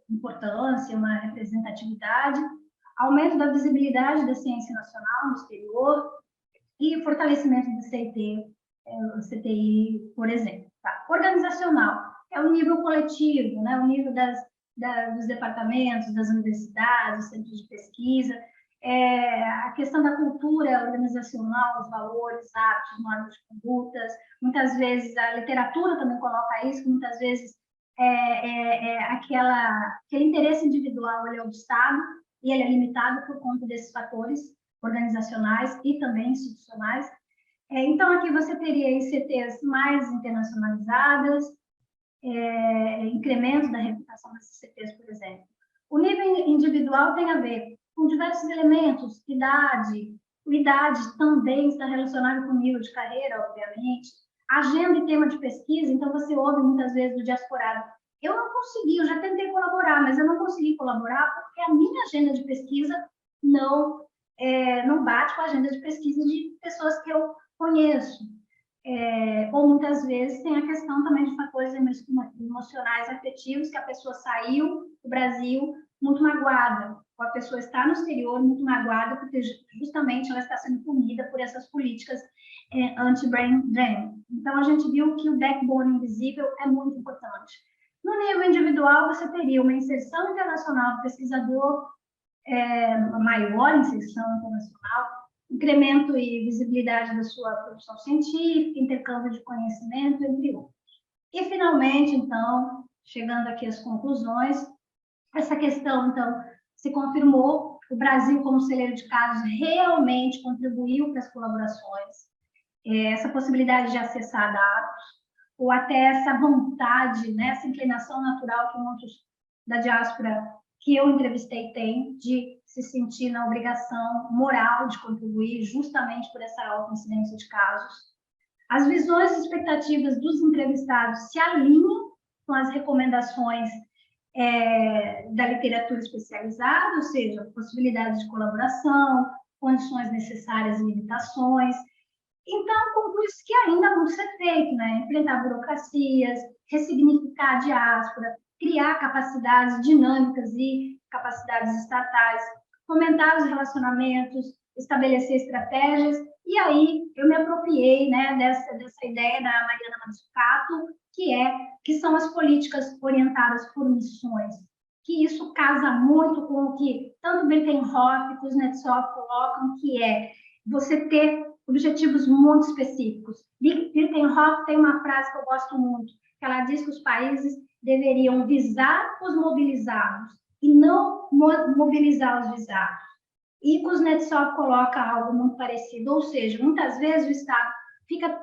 importância, uma representatividade, aumento da visibilidade da ciência nacional no exterior e fortalecimento do CTI, por exemplo. Tá? Organizacional é o nível coletivo, né? O nível dos departamentos, das universidades, centros de pesquisa, a questão da cultura organizacional, os valores, hábitos, normas de condutas. Muitas vezes a literatura também coloca isso, que muitas vezes aquele interesse individual ele é obstado e ele é limitado por conta desses fatores organizacionais e também institucionais. Então, aqui você teria ICTs mais internacionalizadas, incremento da reputação das ICTs, por exemplo. O nível individual tem a ver com diversos elementos, idade também está relacionada com o nível de carreira, obviamente, agenda e tema de pesquisa, então você ouve muitas vezes do diasporado, eu não consegui, eu já tentei colaborar, mas eu não consegui colaborar porque a minha agenda de pesquisa não bate com a agenda de pesquisa de pessoas que eu conheço. Ou muitas vezes tem a questão também de fatores emocionais, afetivos, que a pessoa saiu do Brasil muito magoada, ou a pessoa está no exterior muito magoada, porque justamente ela está sendo punida por essas políticas anti-brain drain. Então, a gente viu que o backbone invisível é muito importante. No nível individual, você teria uma inserção internacional do pesquisador, maior inserção internacional, incremento e visibilidade da sua produção científica, intercâmbio de conhecimento, entre outros. E, finalmente, então, chegando aqui às conclusões, essa questão, então, se confirmou, o Brasil, como celeiro de casos, realmente contribuiu para as colaborações, essa possibilidade de acessar dados, ou até essa vontade, né, essa inclinação natural que muitos da diáspora que eu entrevistei têm de se sentir na obrigação moral de contribuir justamente por essa alta incidência de casos. As visões e expectativas dos entrevistados se alinham com as recomendações da literatura especializada, ou seja, possibilidades de colaboração, condições necessárias e limitações. Então, conclui-se que ainda há muito ser feito, né? Enfrentar burocracias, ressignificar a diáspora, criar capacidades dinâmicas e capacidades estatais, fomentar os relacionamentos, estabelecer estratégias. E aí eu me apropriei, né, dessa ideia da Mariana Mazzucato, que são as políticas orientadas por missões. que isso casa muito com o que tanto Birkenhoff e Kuznetsov colocam, que é você ter objetivos muito específicos. Birkenhoff tem uma frase que eu gosto muito, que ela diz que os países deveriam visar os mobilizados e não mobilizar os visados. E Kuznetsov coloca algo muito parecido, ou seja, muitas vezes o Estado fica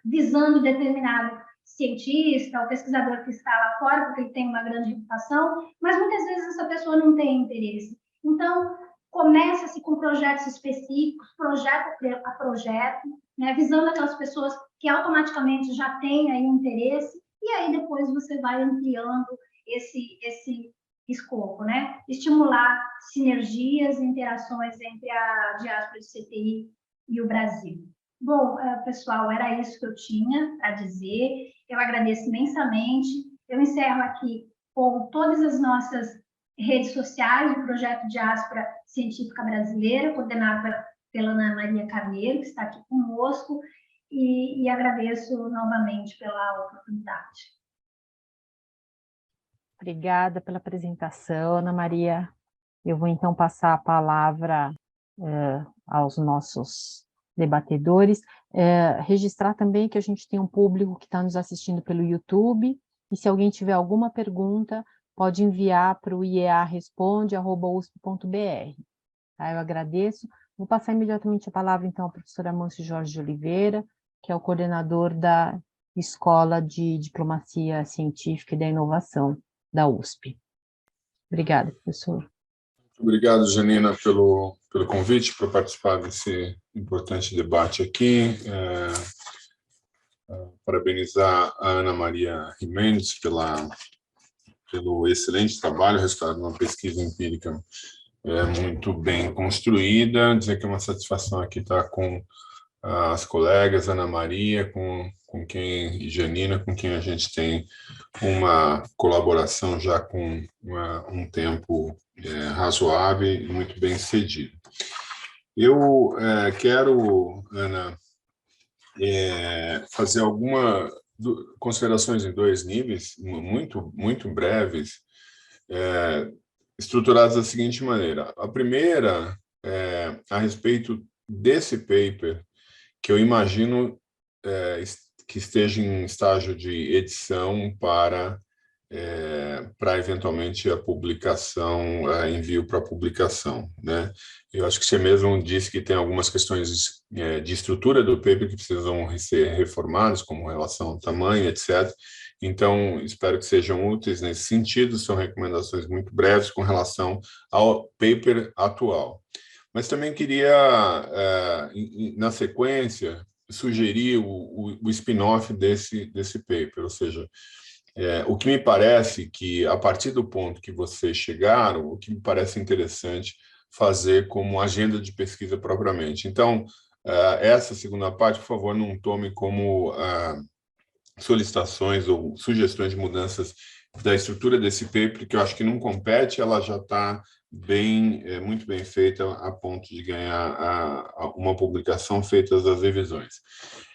visando determinado cientista ou pesquisador que está lá fora, porque ele tem uma grande reputação, mas muitas vezes essa pessoa não tem interesse. Então, começa-se com projetos específicos, projeto a projeto, né, visando aquelas pessoas que automaticamente já têm aí interesse, e aí depois você vai ampliando esse escopo, né? Estimular sinergias e interações entre a diáspora de CTI e o Brasil. Bom, pessoal, era isso que eu tinha para dizer. Eu agradeço imensamente. Eu encerro aqui com todas as nossas redes sociais do Projeto Diáspora Científica Brasileira, coordenada pela Ana Maria Carneiro, que está aqui conosco, e agradeço novamente pela oportunidade. Obrigada pela apresentação, Ana Maria. Eu vou então passar a palavra aos nossos debatedores. Registrar também que a gente tem um público que está nos assistindo pelo YouTube, e se alguém tiver alguma pergunta, pode enviar para o iearesponde@usp.br. Tá? Eu agradeço. Vou passar imediatamente a palavra, então, ao professor Amâncio Jorge de Oliveira, que é o coordenador da Escola de Diplomacia Científica e da Inovação da USP. Obrigada, professor. Obrigado, Janina, pelo convite para participar desse importante debate aqui. Parabenizar a Ana Maria Jimenez pelo excelente trabalho, resultado de uma pesquisa empírica muito bem construída. Dizer que é uma satisfação aqui estar com as colegas Ana Maria, e Janina, com quem a gente tem uma colaboração já com um tempo razoável e muito bem sucedido. Eu quero, Ana, fazer algumas considerações em dois níveis, muito breves, estruturadas da seguinte maneira. A primeira é a respeito desse paper, que eu imagino que esteja em estágio de edição para eventualmente a publicação, envio para publicação, né? Eu acho que você mesmo disse que tem algumas questões de estrutura do paper que precisam ser reformadas, como relação ao tamanho, etc. Então, espero que sejam úteis nesse sentido. São recomendações muito breves com relação ao paper atual. Mas também queria, na sequência, sugerir o spin-off desse paper, ou seja, o que me parece que, a partir do ponto que vocês chegaram, o que me parece interessante fazer como agenda de pesquisa propriamente. Então, essa segunda parte, por favor, não tome como solicitações ou sugestões de mudanças da estrutura desse paper, que eu acho que não compete, ela já está muito bem feita a ponto de ganhar uma publicação feitas as revisões.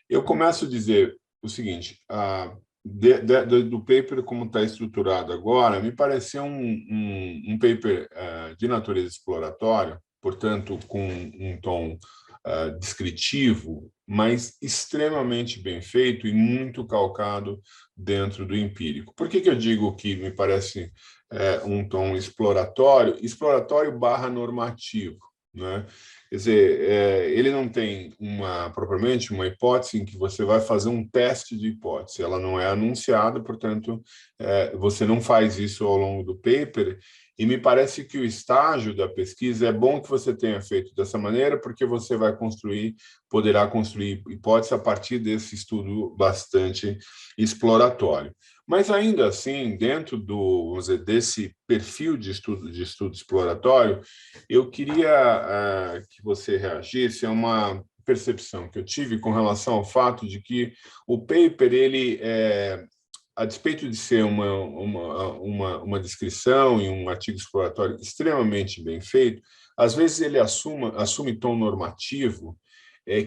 Eu começo a dizer o seguinte: do paper como está estruturado agora, me pareceu um paper de natureza exploratória, portanto, com um tom descritivo, mas extremamente bem feito e muito calcado dentro do empírico. Por que eu digo que me parece um tom exploratório barra normativo, né? Quer dizer, ele não tem propriamente uma hipótese em que você vai fazer um teste de hipótese. Ela não é anunciada, portanto, você não faz isso ao longo do paper. E me parece que o estágio da pesquisa é bom que você tenha feito dessa maneira, porque você poderá construir hipóteses a partir desse estudo bastante exploratório. Mas, ainda assim, dentro desse perfil de estudo exploratório, eu queria que você reagisse a uma percepção que eu tive com relação ao fato de que o paper, ele, a despeito de ser uma descrição e um artigo exploratório extremamente bem feito, às vezes ele assume tom normativo,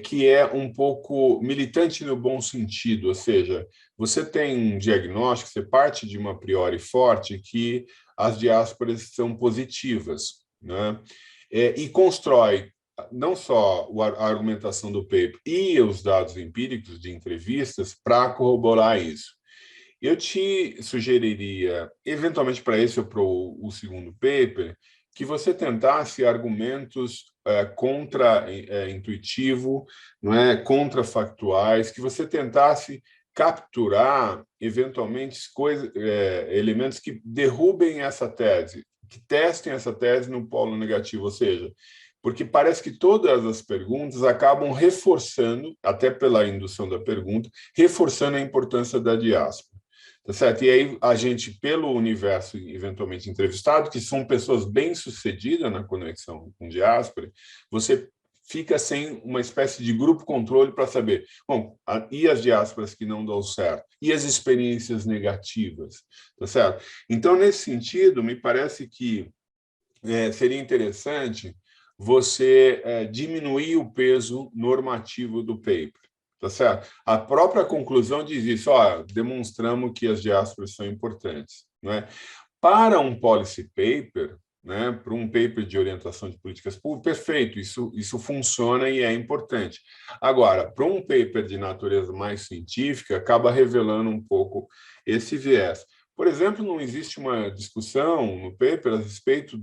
que é um pouco militante no bom sentido, ou seja, você tem um diagnóstico, você parte de uma a priori forte que as diásporas são positivas, né? E constrói não só a argumentação do paper e os dados empíricos de entrevistas para corroborar isso. Eu te sugeriria, eventualmente para esse ou para o segundo paper, que você tentasse argumentos contra-intuitivo, não é, contrafactuais, que você tentasse capturar, eventualmente, elementos que derrubem essa tese, que testem essa tese no polo negativo, ou seja, porque parece que todas as perguntas acabam reforçando, até pela indução da pergunta, reforçando a importância da diáspora. Tá certo? E aí a gente, pelo universo eventualmente entrevistado, que são pessoas bem-sucedidas na conexão com diáspora, você fica sem uma espécie de grupo controle para saber, bom, e as diásporas que não dão certo? E as experiências negativas? Tá certo? Então, nesse sentido, me parece que seria interessante você diminuir o peso normativo do paper. Tá certo? A própria conclusão diz isso, demonstramos que as diásporas são importantes. Né? Para um policy paper, né, para um paper de orientação de políticas públicas, perfeito, isso funciona e é importante. Agora, para um paper de natureza mais científica, acaba revelando um pouco esse viés. Por exemplo, não existe uma discussão no paper a respeito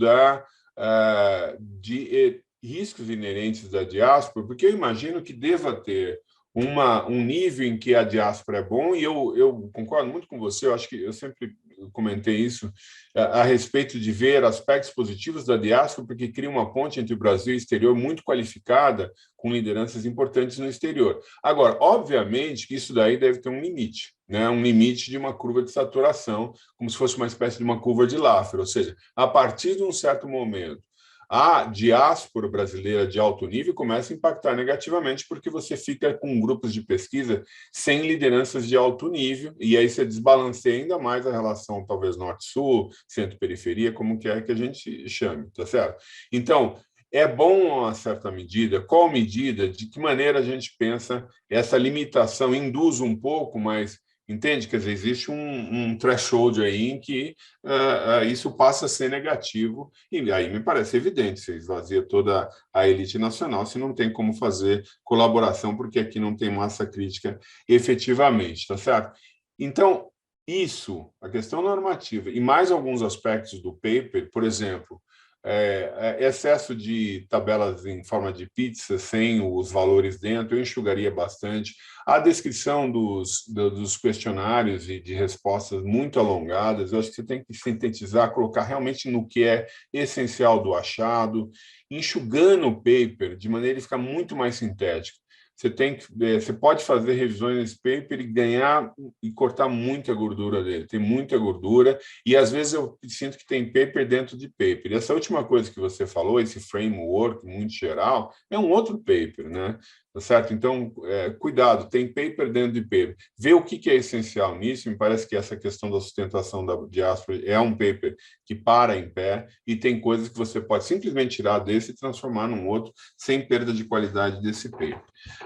de riscos inerentes da diáspora, porque eu imagino que deva ter um nível em que a diáspora é bom, e eu concordo muito com você, eu acho que eu sempre comentei isso, a respeito de ver aspectos positivos da diáspora, porque cria uma ponte entre o Brasil e o exterior muito qualificada, com lideranças importantes no exterior. Agora, obviamente que isso daí deve ter um limite, né? Um limite de uma curva de saturação, como se fosse uma espécie de uma curva de Laffer, ou seja, a partir de um certo momento, a diáspora brasileira de alto nível começa a impactar negativamente porque você fica com grupos de pesquisa sem lideranças de alto nível e aí você desbalanceia ainda mais a relação, talvez norte-sul, centro-periferia, como quer que a gente chame, tá certo? Então, é bom a certa medida, qual medida, de que maneira a gente pensa essa limitação, induz um pouco, mas entende? Quer dizer, existe um threshold aí em que isso passa a ser negativo, e aí me parece evidente, você esvazia toda a elite nacional, se não tem como fazer colaboração, porque aqui não tem massa crítica efetivamente, tá certo? Então, isso, a questão normativa, e mais alguns aspectos do paper, por exemplo, excesso de tabelas em forma de pizza, sem os valores dentro, eu enxugaria bastante. A descrição dos questionários e de respostas muito alongadas, eu acho que você tem que sintetizar, colocar realmente no que é essencial do achado, enxugando o paper de maneira a ficar muito mais sintético. Você pode fazer revisões nesse paper e ganhar e cortar muita gordura dele. Tem muita gordura e, às vezes, eu sinto que tem paper dentro de paper. E essa última coisa que você falou, esse framework muito geral, é um outro paper, né? Tá certo? Então, cuidado, tem paper dentro de paper. Ver o que é essencial nisso, me parece que essa questão da sustentação da diáspora é um paper que para em pé e tem coisas que você pode simplesmente tirar desse e transformar num outro sem perda de qualidade desse paper.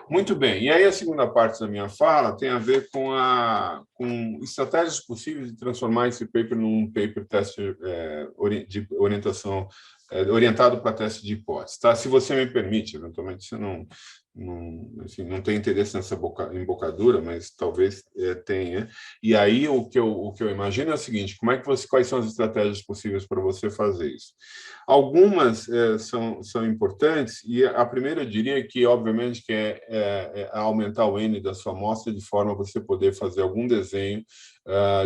Muito bem, e aí a segunda parte da minha fala tem a ver com estratégias possíveis de transformar esse paper num paper teste de orientação orientado para teste de hipótese. Tá? Se você me permite, eventualmente você não tem interesse nessa embocadura, mas talvez tenha. E aí o que eu imagino é o seguinte: quais são as estratégias possíveis para você fazer isso? Algumas são importantes, e a primeira eu diria que, obviamente, que é aumentar o N da sua amostra de forma a você poder fazer algum desenho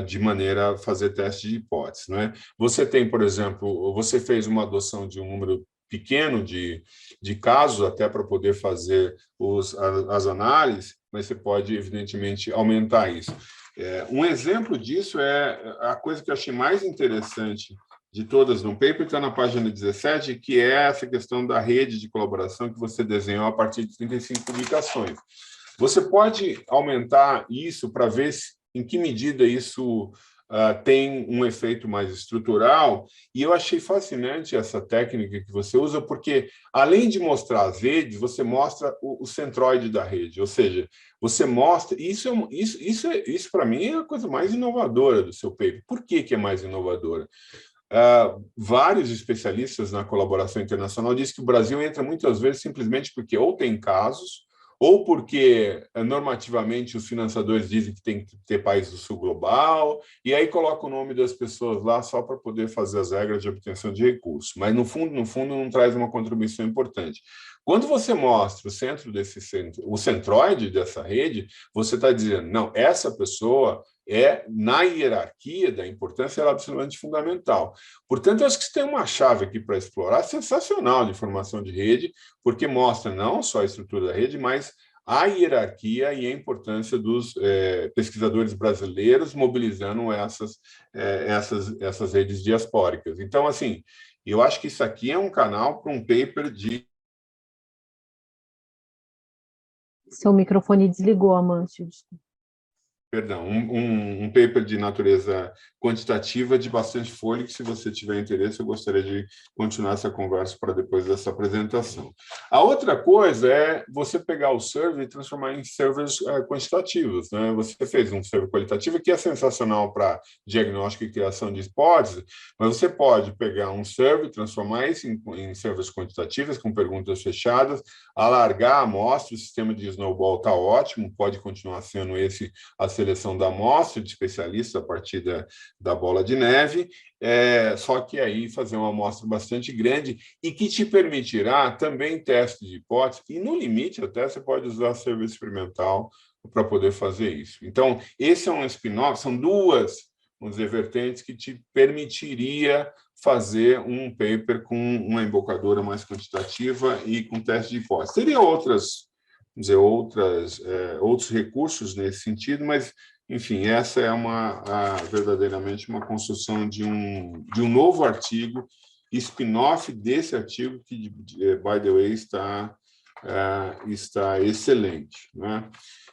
de maneira a fazer teste de hipótese. Né? Você tem, por exemplo, você fez uma adoção de um número pequeno de casos até para poder fazer as análises, mas você pode, evidentemente, aumentar isso. Um exemplo disso é a coisa que eu achei mais interessante de todas no paper, está na página 17, que é essa questão da rede de colaboração que você desenhou a partir de 35 publicações. Você pode aumentar isso para ver em que medida isso tem um efeito mais estrutural, e eu achei fascinante essa técnica que você usa, porque, além de mostrar as redes, você mostra o centroide da rede, ou seja, você mostra... Isso para mim, é a coisa mais inovadora do seu paper. Por que é mais inovadora? Vários especialistas na colaboração internacional dizem que o Brasil entra muitas vezes simplesmente porque ou tem casos, ou porque normativamente os financiadores dizem que tem que ter país do sul global, e aí coloca o nome das pessoas lá só para poder fazer as regras de obtenção de recursos. Mas, no fundo, não traz uma contribuição importante. Quando você mostra o centro desse centro, o centroide dessa rede, você está dizendo, não, essa pessoa na hierarquia da importância, ela é absolutamente fundamental. Portanto, eu acho que você tem uma chave aqui para explorar sensacional de formação de rede, porque mostra não só a estrutura da rede, mas a hierarquia e a importância dos pesquisadores brasileiros mobilizando essas redes diaspóricas. Então, assim, eu acho que isso aqui é um canal para um paper de... Seu microfone desligou, Amâncio. Perdão, um paper de natureza quantitativa de bastante fôlego. Se você tiver interesse, eu gostaria de continuar essa conversa para depois dessa apresentação. A outra coisa é você pegar o survey e transformar em servers quantitativos, né? Você fez um server qualitativo que é sensacional para diagnóstico e criação de hipóteses, mas você pode pegar um server, transformar isso em servers quantitativos com perguntas fechadas, alargar a amostra. O sistema de snowball está ótimo, pode continuar sendo esse a seleção da amostra de especialistas a partir da bola de neve, só que aí fazer uma amostra bastante grande e que te permitirá também teste de hipótese, e no limite até você pode usar serviço experimental para poder fazer isso. Então, esse é um spin-off, são duas, vamos dizer, vertentes que te permitiria fazer um paper com uma embocadura mais quantitativa e com teste de hipótese. Teria outros recursos nesse sentido, mas, enfim, essa é verdadeiramente uma construção de um novo artigo, spin-off desse artigo que, by the way, está excelente, né?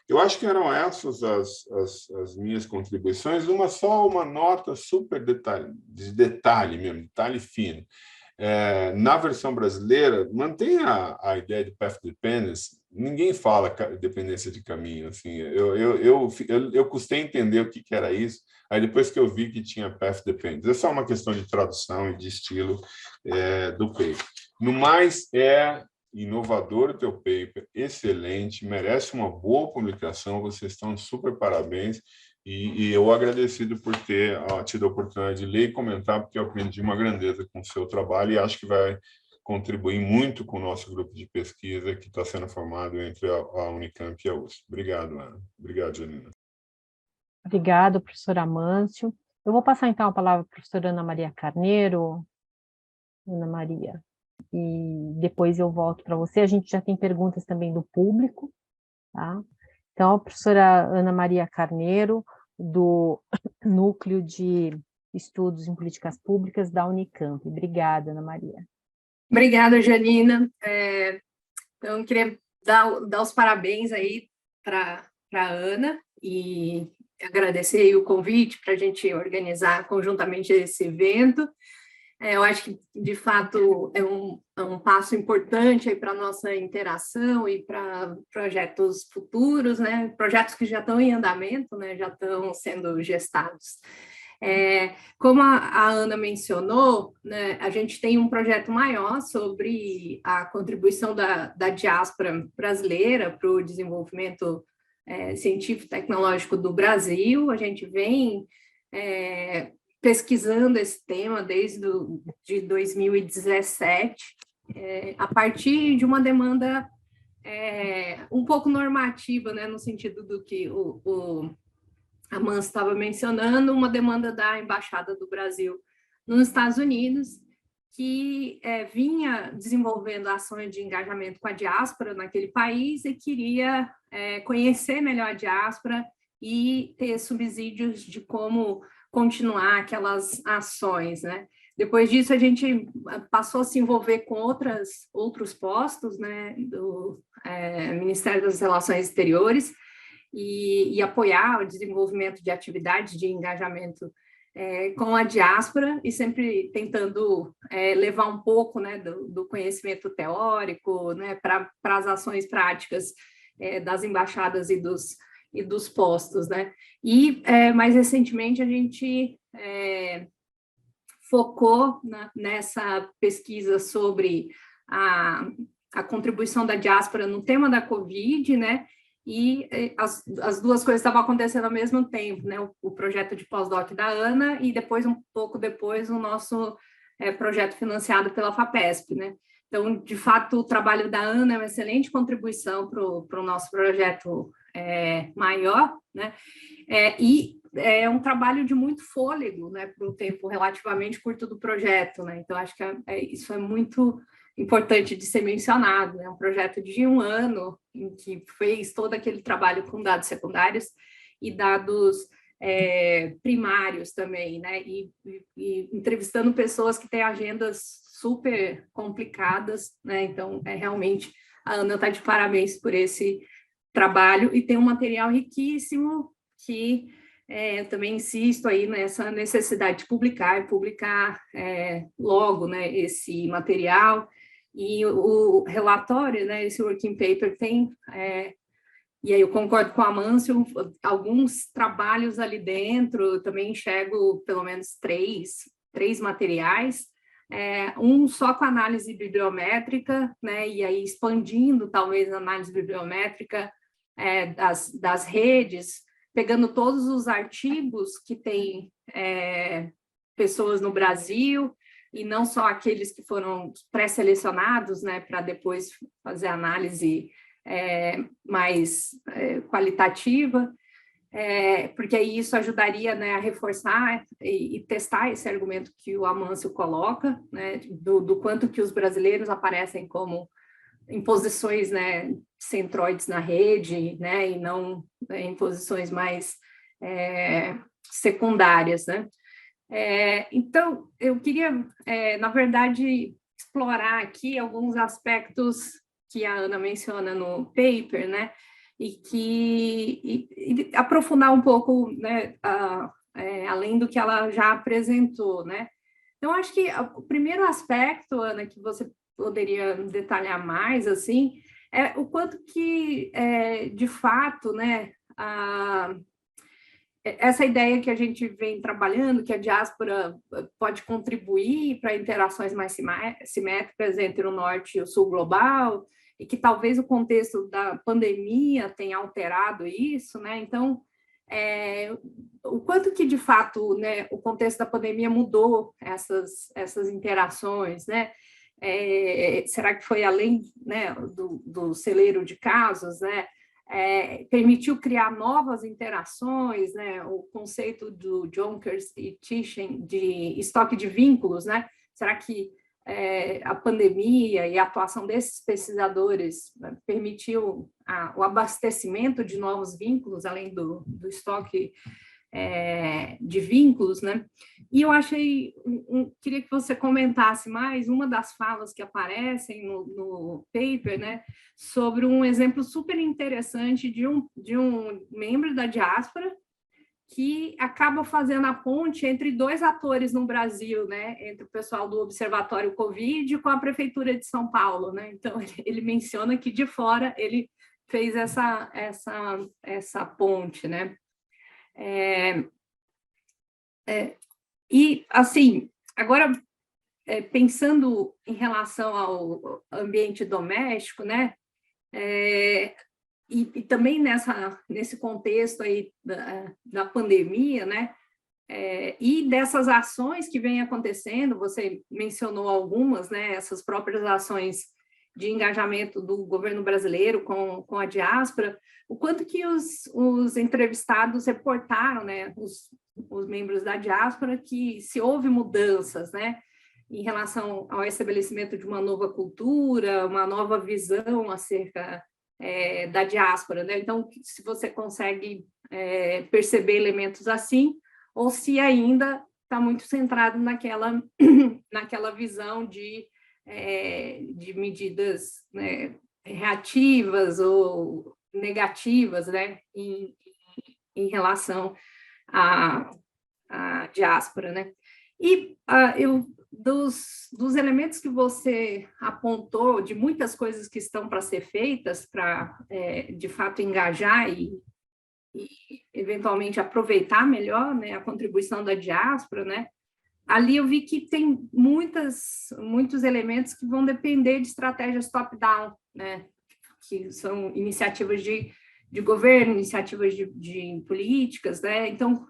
Eu acho que eram essas as minhas contribuições, só uma nota super de detalhe mesmo, detalhe fino. Na versão brasileira, mantém a ideia de path dependence. Ninguém fala dependência de caminho. Assim, eu custei entender o que era isso, aí depois que eu vi que tinha path dependence. Essa é uma questão de tradução e de estilo do paper. No mais, é inovador o teu paper, excelente, merece uma boa publicação, vocês estão super parabéns. E eu agradecido por ter tido a oportunidade de ler e comentar, porque eu aprendi uma grandeza com o seu trabalho e acho que vai contribuir muito com o nosso grupo de pesquisa que está sendo formado entre a Unicamp e a USP. Obrigado, Ana. Obrigado, Janina. Obrigado, professor Amâncio. Eu vou passar, então, a palavra para a professora Ana Maria Carneiro. Ana Maria. E depois eu volto para você. A gente já tem perguntas também do público, tá? Então, a professora Ana Maria Carneiro, do Núcleo de Estudos em Políticas Públicas da Unicamp. Obrigada, Ana Maria. Obrigada, Janina. Então, eu queria dar os parabéns aí para a Ana e agradecer aí o convite para a gente organizar conjuntamente esse evento. Eu acho que, de fato, é um passo importante para a nossa interação e para projetos futuros, né? Projetos que já estão em andamento, né? Já estão sendo gestados. Como a Ana mencionou, né, a gente tem um projeto maior sobre a contribuição da diáspora brasileira para o desenvolvimento científico e tecnológico do Brasil. A gente vem pesquisando esse tema desde de 2017, a partir de uma demanda um pouco normativa, né, no sentido do que o Amâncio estava mencionando, uma demanda da Embaixada do Brasil nos Estados Unidos, que vinha desenvolvendo ações de engajamento com a diáspora naquele país e queria conhecer melhor a diáspora e ter subsídios de como continuar aquelas ações, né? Depois disso, a gente passou a se envolver com outros postos, né, do Ministério das Relações Exteriores, e apoiar o desenvolvimento de atividades de engajamento com a diáspora e sempre tentando levar um pouco, né, do conhecimento teórico, né, para as ações práticas das embaixadas e dos postos, né? E mais recentemente a gente focou nessa pesquisa sobre a contribuição da diáspora no tema da Covid, né? E as duas coisas estavam acontecendo ao mesmo tempo, né? O projeto de pós-doc da Ana e depois, um pouco depois, o nosso projeto financiado pela FAPESP, né? Então, de fato, o trabalho da Ana é uma excelente contribuição para o nosso projeto maior, né? E é um trabalho de muito fôlego, né? Para o tempo relativamente curto do projeto, né? Então, acho que isso é muito importante de ser mencionado, né? Um projeto de 1 ano, em que fez todo aquele trabalho com dados secundários e dados primários também, né? E entrevistando pessoas que têm agendas super complicadas, né? Então, realmente, a Ana está de parabéns por esse trabalho e tem um material riquíssimo que eu também insisto aí nessa necessidade de publicar logo, né, esse material. E o relatório, né, esse working paper tem, e aí eu concordo com a Amâncio, alguns trabalhos ali dentro, também enxergo pelo menos três materiais, um só com análise bibliométrica, né, e aí expandindo talvez a análise bibliométrica das redes, pegando todos os artigos que tem pessoas no Brasil, e não só aqueles que foram pré-selecionados, né, para depois fazer análise mais qualitativa, porque aí isso ajudaria, né, a reforçar e testar esse argumento que o Amâncio coloca, né, do quanto que os brasileiros aparecem como em posições, né, centroides na rede, né, e não em posições mais secundárias, né. Então, eu queria, na verdade, explorar aqui alguns aspectos que a Ana menciona no paper, né, e aprofundar um pouco, né, além do que ela já apresentou, né. Então, acho que o primeiro aspecto, Ana, que você poderia detalhar mais, assim, é o quanto que, de fato, né, essa ideia que a gente vem trabalhando, que a diáspora pode contribuir para interações mais simétricas entre o norte e o sul global, e que talvez o contexto da pandemia tenha alterado isso, né? Então, o quanto que, de fato, né, o contexto da pandemia mudou essas interações, né? Será que foi além, né, do celeiro de casos, né? Permitiu criar novas interações, né? O conceito do Jonkers e Thyssen de estoque de vínculos, né? Será que a pandemia e a atuação desses pesquisadores, né, permitiu o abastecimento de novos vínculos, além do estoque de vínculos, né? E eu achei, queria que você comentasse mais uma das falas que aparecem no paper, né, sobre um exemplo super interessante de um membro da diáspora que acaba fazendo a ponte entre dois atores no Brasil, né, entre o pessoal do Observatório Covid com a Prefeitura de São Paulo, né? Então, ele menciona que de fora ele fez essa ponte, né? E, assim, agora, pensando em relação ao ambiente doméstico, né, e também nesse contexto aí da pandemia, né, e dessas ações que vêm acontecendo, você mencionou algumas, né, essas próprias ações de engajamento do governo brasileiro com a diáspora, o quanto que os entrevistados reportaram, né, os membros da diáspora, que se houve mudanças, né, em relação ao estabelecimento de uma nova cultura, uma nova visão acerca da diáspora, né? Então, se você consegue perceber elementos assim, ou se ainda está muito centrado naquela visão de medidas, né, reativas ou negativas, né, em relação a diáspora, né? E dos elementos que você apontou, de muitas coisas que estão para ser feitas, para, de fato, engajar e eventualmente aproveitar melhor, né, a contribuição da diáspora, né? Ali eu vi que tem muitos elementos que vão depender de estratégias top-down, né? Que são iniciativas de governo, iniciativas de políticas, né? Então,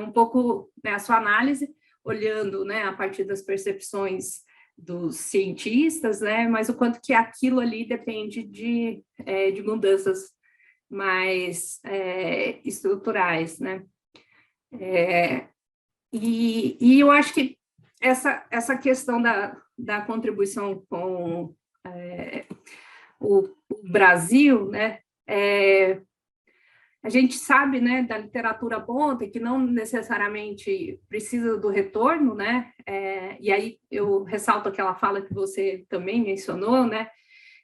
um pouco, né, a sua análise, olhando, né, a partir das percepções dos cientistas, né, mas o quanto que aquilo ali depende de mudanças mais estruturais, né? E eu acho que essa questão da contribuição com o Brasil, né, a gente sabe, né, da literatura ponta que não necessariamente precisa do retorno, né, e aí eu ressalto aquela fala que você também mencionou, né,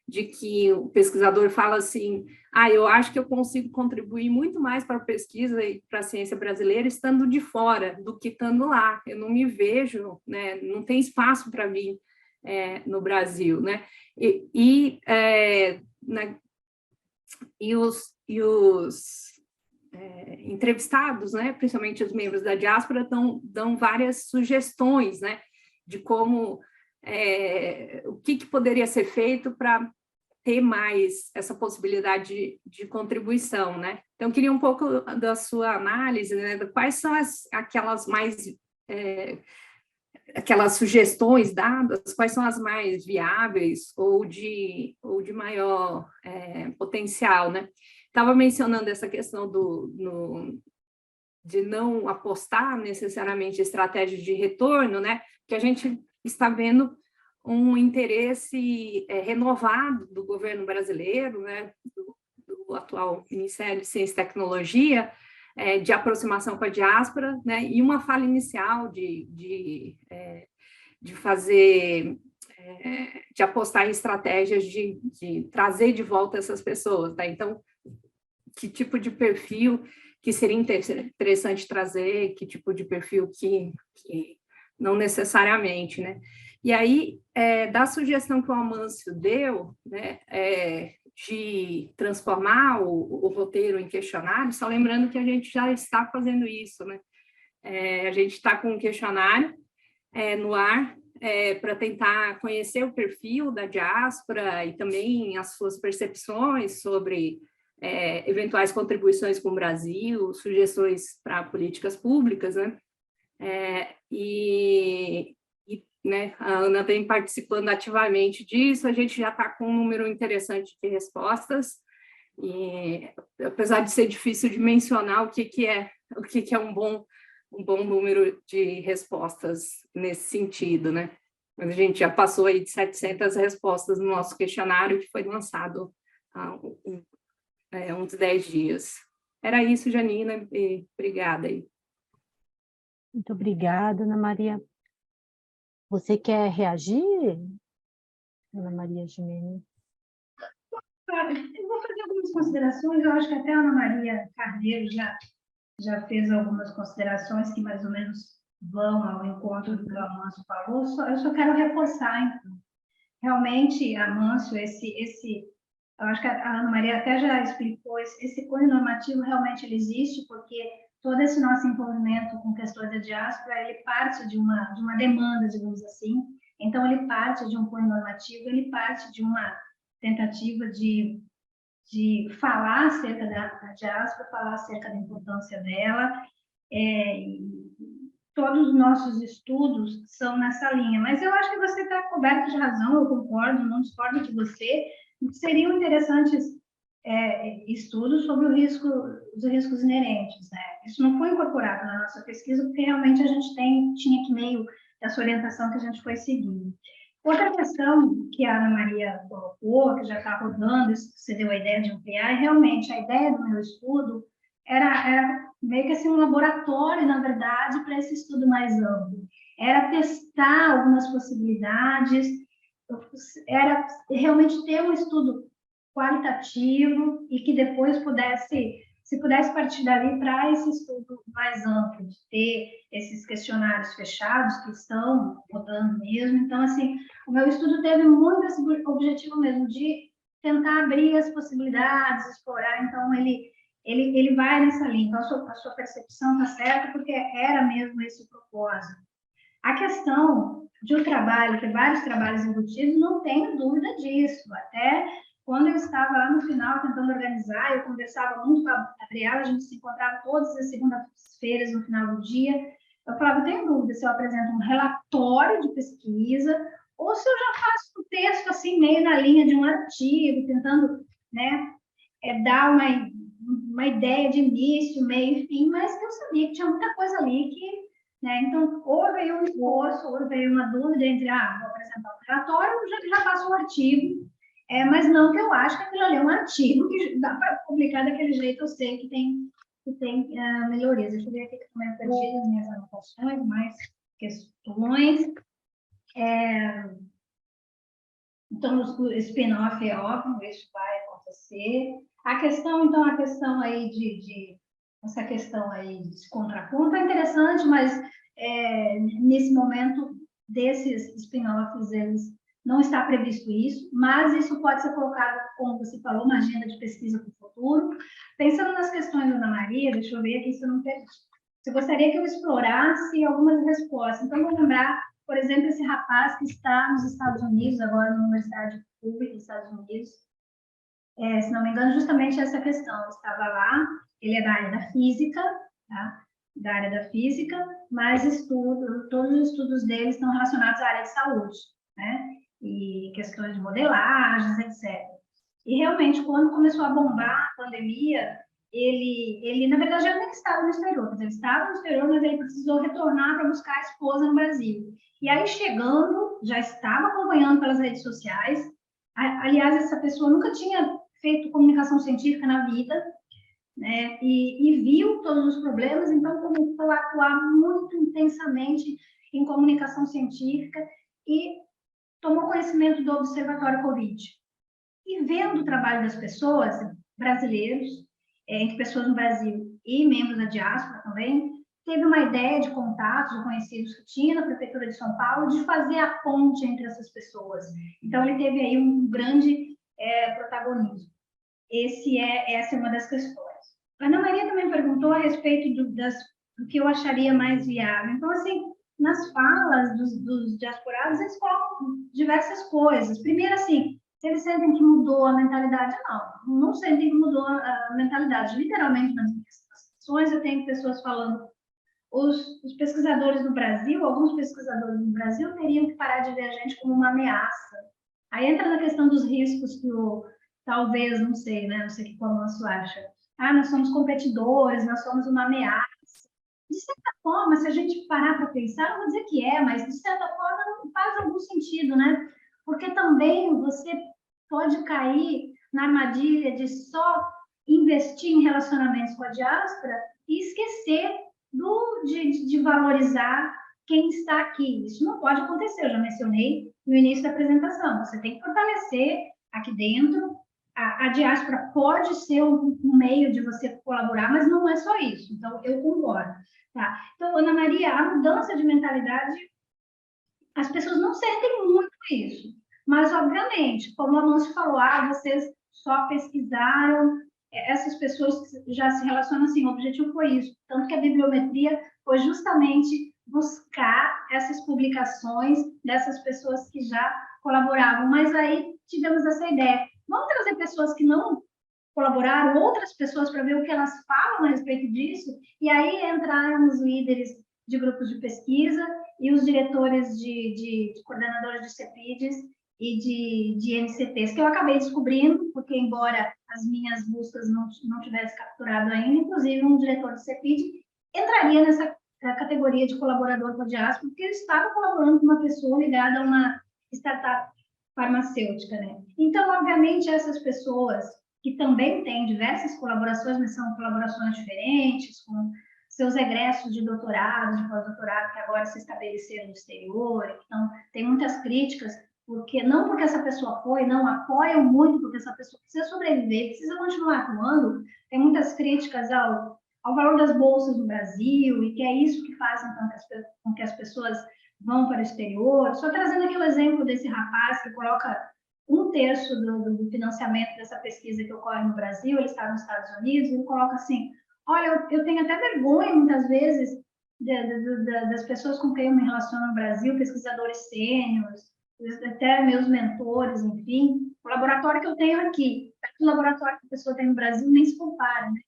de que o pesquisador fala assim, eu acho que eu consigo contribuir muito mais para a pesquisa e para a ciência brasileira estando de fora do que estando lá, eu não me vejo, né, não tem espaço para mim no Brasil, né, e os entrevistados, né, principalmente os membros da diáspora, dão várias sugestões, né, de como, o que poderia ser feito para ter mais essa possibilidade de contribuição, né? Então, queria um pouco da sua análise, né, de quais são aquelas sugestões dadas, quais são as mais viáveis ou de maior potencial, né? Estava mencionando essa questão de não apostar necessariamente em estratégias de retorno, né? Que a gente está vendo um interesse renovado do governo brasileiro, né? Do atual Ministério de Ciência e Tecnologia, de aproximação com a diáspora, né? E uma fala inicial de fazer, de apostar em estratégias de trazer de volta essas pessoas, tá? Então, que tipo de perfil que seria interessante trazer, que tipo de perfil que não necessariamente, né? E aí, da sugestão que o Amâncio deu, né, de transformar o roteiro em questionário, só lembrando que a gente já está fazendo isso, né? A gente está com um questionário no ar para tentar conhecer o perfil da diáspora e também as suas percepções sobre eventuais contribuições com o Brasil, sugestões para políticas públicas, né? Né, a Ana vem participando ativamente disso, a gente já está com um número interessante de respostas, e apesar de ser difícil de mencionar o que é um bom número de respostas nesse sentido, né? Mas a gente já passou aí de 700 respostas no nosso questionário, que foi lançado há uns 10 dias. Era isso, Janina, e obrigada aí. Muito obrigada, Ana Maria. Você quer reagir, Ana Maria Gimenez? Eu vou fazer algumas considerações, eu acho que até a Ana Maria Carneiro já fez algumas considerações que mais ou menos vão ao encontro do que o Amâncio falou, eu só quero reforçar, então. Realmente, Amâncio, eu acho que a Ana Maria até já explicou, esse cunho normativo realmente ele existe, porque todo esse nosso envolvimento com questões da diáspora, ele parte de uma demanda, digamos assim. Então, ele parte de um cunho normativo, ele parte de uma tentativa de falar acerca da diáspora, falar acerca da importância dela. Todos os nossos estudos são nessa linha. Mas eu acho que você está coberto de razão, eu concordo, não discordo de você. Seriam interessantes estudos sobre os riscos inerentes, né? Isso não foi incorporado na nossa pesquisa, porque realmente a gente tinha que meio essa orientação que a gente foi seguindo. Outra questão que a Ana Maria colocou, que já está rodando, isso que você deu a ideia de ampliar, é realmente a ideia do meu estudo era meio que assim, um laboratório, na verdade, para esse estudo mais amplo. Era testar algumas possibilidades, era realmente ter um estudo qualitativo e que depois pudesse se pudesse partir dali para esse estudo mais amplo, de ter esses questionários fechados, que estão rodando mesmo. Então, assim, o meu estudo teve muito esse objetivo mesmo, de tentar abrir as possibilidades, explorar. Então, ele vai nessa linha. Então, a sua percepção está certa, porque era mesmo esse o propósito. A questão de um trabalho, ter vários trabalhos embutidos, não tenho dúvida disso. Até quando eu estava lá no final tentando organizar, eu conversava muito com a Gabriela, a gente se encontrava todas as segundas-feiras no final do dia. Eu falava, eu tenho dúvida se eu apresento um relatório de pesquisa ou se eu já faço um texto assim, meio na linha de um artigo, tentando, né, dar uma ideia de início, meio e fim, mas eu sabia que tinha muita coisa ali que, né, então, houve aí um esforço, houve aí uma dúvida entre, vou apresentar um relatório, já faço um artigo, mas não que eu acho que aquilo ali é um artigo que dá para publicar daquele jeito, eu sei que tem melhorias. Deixa eu ver aqui que eu também perdi as minhas anotações, mais questões. Então, o spin-off é óbvio, isso vai acontecer. A questão aí essa questão aí de contraponto é interessante, mas nesse momento desses spin-offs, eles não está previsto isso, mas isso pode ser colocado, como você falou, uma agenda de pesquisa para o futuro. Pensando nas questões da Ana Maria, deixa eu ver aqui se eu não perdi. Você gostaria que eu explorasse algumas respostas. Então, vou lembrar, por exemplo, esse rapaz que está nos Estados Unidos, agora na Universidade Pública dos Estados Unidos. Se não me engano, justamente essa questão. Ele estava lá, ele é da área da física, tá? Da área da física, mas todos os estudos dele estão relacionados à área de saúde, né? E questões de modelagens, etc. E realmente, quando começou a bombar a pandemia, ele na verdade, já nem estava no exterior, ele estava no exterior, mas ele precisou retornar para buscar a esposa no Brasil. E aí, chegando, já estava acompanhando pelas redes sociais. Aliás, essa pessoa nunca tinha feito comunicação científica na vida, né? E viu todos os problemas, então começou a atuar muito intensamente em comunicação científica e tomou conhecimento do Observatório Covid. E vendo o trabalho das pessoas, brasileiros, entre pessoas no Brasil e membros da diáspora também, teve uma ideia de contatos, de conhecidos que tinha na Prefeitura de São Paulo, de fazer a ponte entre essas pessoas. Então, ele teve aí um grande protagonismo. Essa é uma das questões. A Ana Maria também perguntou a respeito do que eu acharia mais viável. Então, assim, nas falas dos diasporados, eles colocam diversas coisas. Primeiro, assim, se eles sentem que mudou a mentalidade, não sentem que mudou a mentalidade. Literalmente, nas manifestações, eu tenho pessoas falando, os pesquisadores no Brasil, alguns pesquisadores no Brasil, teriam que parar de ver a gente como uma ameaça. Aí entra na questão dos riscos que talvez, não sei, né? Não sei o que o Alonso acha. Nós somos competidores, nós somos uma ameaça. De certa forma, se a gente parar para pensar, não vou dizer que mas de certa forma não faz algum sentido, né? Porque também você pode cair na armadilha de só investir em relacionamentos com a diáspora e esquecer de valorizar quem está aqui. Isso não pode acontecer, eu já mencionei no início da apresentação. Você tem que fortalecer aqui dentro. A diáspora pode ser um meio de você colaborar, mas não é só isso. Então, eu concordo. Tá? Então, Ana Maria, a mudança de mentalidade, as pessoas não sentem muito isso. Mas, obviamente, como a Alonso falou, vocês só pesquisaram, essas pessoas já se relacionam assim, o objetivo foi isso. Tanto que a bibliometria foi justamente buscar essas publicações dessas pessoas que já colaboravam. Mas aí tivemos essa ideia. Vamos trazer pessoas que não colaboraram, outras pessoas, para ver o que elas falam a respeito disso, e aí entraram os líderes de grupos de pesquisa e os diretores de coordenadores de CEPIDs e de NCPs, que eu acabei descobrindo, porque embora as minhas buscas não tivessem capturado ainda, inclusive um diretor de CEPID entraria nessa categoria de colaborador com a diáspora, porque ele estava colaborando com uma pessoa ligada a uma startup farmacêutica, né? Então, obviamente, essas pessoas que também têm diversas colaborações, mas são colaborações diferentes, com seus egressos de doutorado, de pós-doutorado, que agora se estabeleceram no exterior. Então, tem muitas críticas porque não porque essa pessoa foi, não apoiam muito, porque essa pessoa precisa sobreviver, precisa continuar atuando. Tem muitas críticas ao valor das bolsas no Brasil, e que é isso que faz então, com que as pessoas vão para o exterior. Só trazendo aqui o exemplo desse rapaz que coloca 1/3 do financiamento dessa pesquisa que ocorre no Brasil, ele está nos Estados Unidos, ele coloca assim, olha, eu tenho até vergonha, muitas vezes, das pessoas com quem eu me relaciono no Brasil, pesquisadores sêniores, até meus mentores, enfim, o laboratório que eu tenho aqui, o laboratório que a pessoa tem no Brasil nem se compara, né?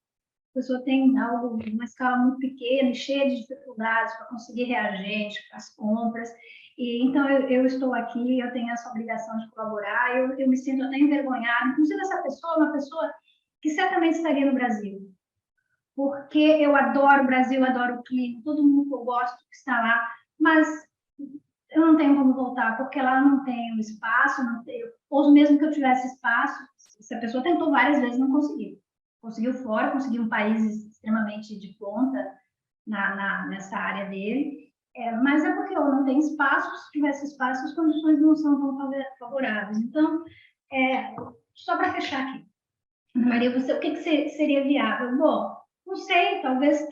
A pessoa tem uma escala muito pequena e cheia de dificuldades para conseguir reagente, as compras, e então eu estou aqui, eu tenho essa obrigação de colaborar, eu me sinto até envergonhada, inclusive essa pessoa é uma pessoa que certamente estaria no Brasil, porque eu adoro o Brasil, adoro o clima, todo mundo que eu gosto que está lá, mas eu não tenho como voltar, porque lá não tenho espaço, não tenho, ou mesmo que eu tivesse espaço, se a pessoa tentou várias vezes, não conseguiu. Conseguiu fora, conseguiu um país extremamente de ponta nessa área dele, mas é porque eu não tenho espaço, se tivesse espaço, as condições não são tão favoráveis. Então, só para fechar aqui, Maria, o que seria viável? Bom, não sei, talvez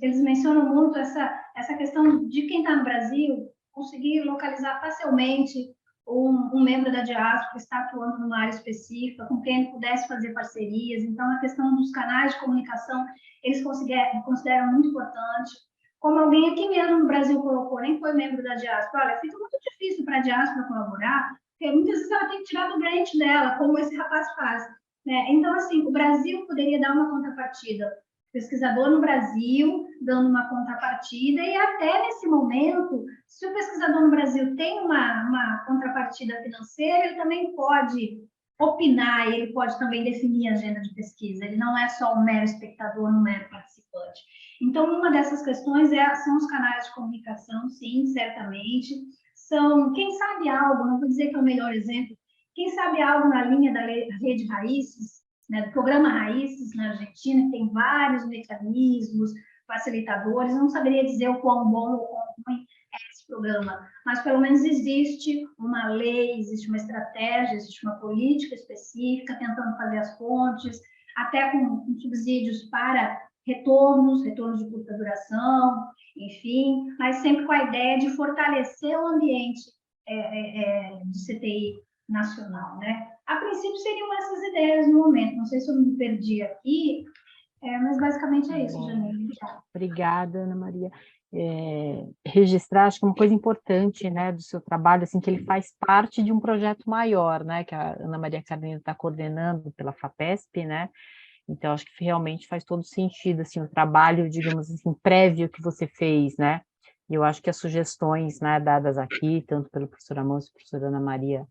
eles mencionam muito essa questão de quem está no Brasil conseguir localizar facilmente um membro da diáspora que está atuando numa área específica, com quem ele pudesse fazer parcerias. Então, a questão dos canais de comunicação, eles consideram muito importante. Como alguém aqui mesmo no Brasil colocou, nem foi membro da diáspora, olha, fica muito difícil para a diáspora colaborar, porque muitas vezes ela tem que tirar do grant dela, como esse rapaz faz. Né? Então, assim, o Brasil poderia dar uma contrapartida. Pesquisador no Brasil, dando uma contrapartida, e até nesse momento, se o pesquisador no Brasil tem uma contrapartida financeira, ele também pode opinar, ele pode também definir a agenda de pesquisa, ele não é só um mero espectador, um mero participante. Então, uma dessas questões são os canais de comunicação, sim, certamente. São, quem sabe algo, não vou dizer que é o melhor exemplo, quem sabe algo na linha da Rede Raízes, né, do programa Raízes na Argentina, que tem vários mecanismos, facilitadores, não saberia dizer o quão bom ou quão ruim é esse programa, mas pelo menos existe uma lei, existe uma estratégia, existe uma política específica tentando fazer as pontes, até com subsídios para retornos de curta duração, enfim, mas sempre com a ideia de fortalecer o ambiente de CTI nacional, né? A princípio seriam essas ideias no momento, não sei se eu me perdi aqui, mas basicamente é isso, Janine. Obrigada, Ana Maria. Registrar, acho que é uma coisa importante, né, do seu trabalho, assim, que ele faz parte de um projeto maior, né, que a Ana Maria Carneiro está coordenando pela FAPESP, né, então acho que realmente faz todo sentido, assim, o trabalho, digamos assim, prévio que você fez, né, e eu acho que as sugestões, né, dadas aqui, tanto pelo professor Amâncio e professora Ana Maria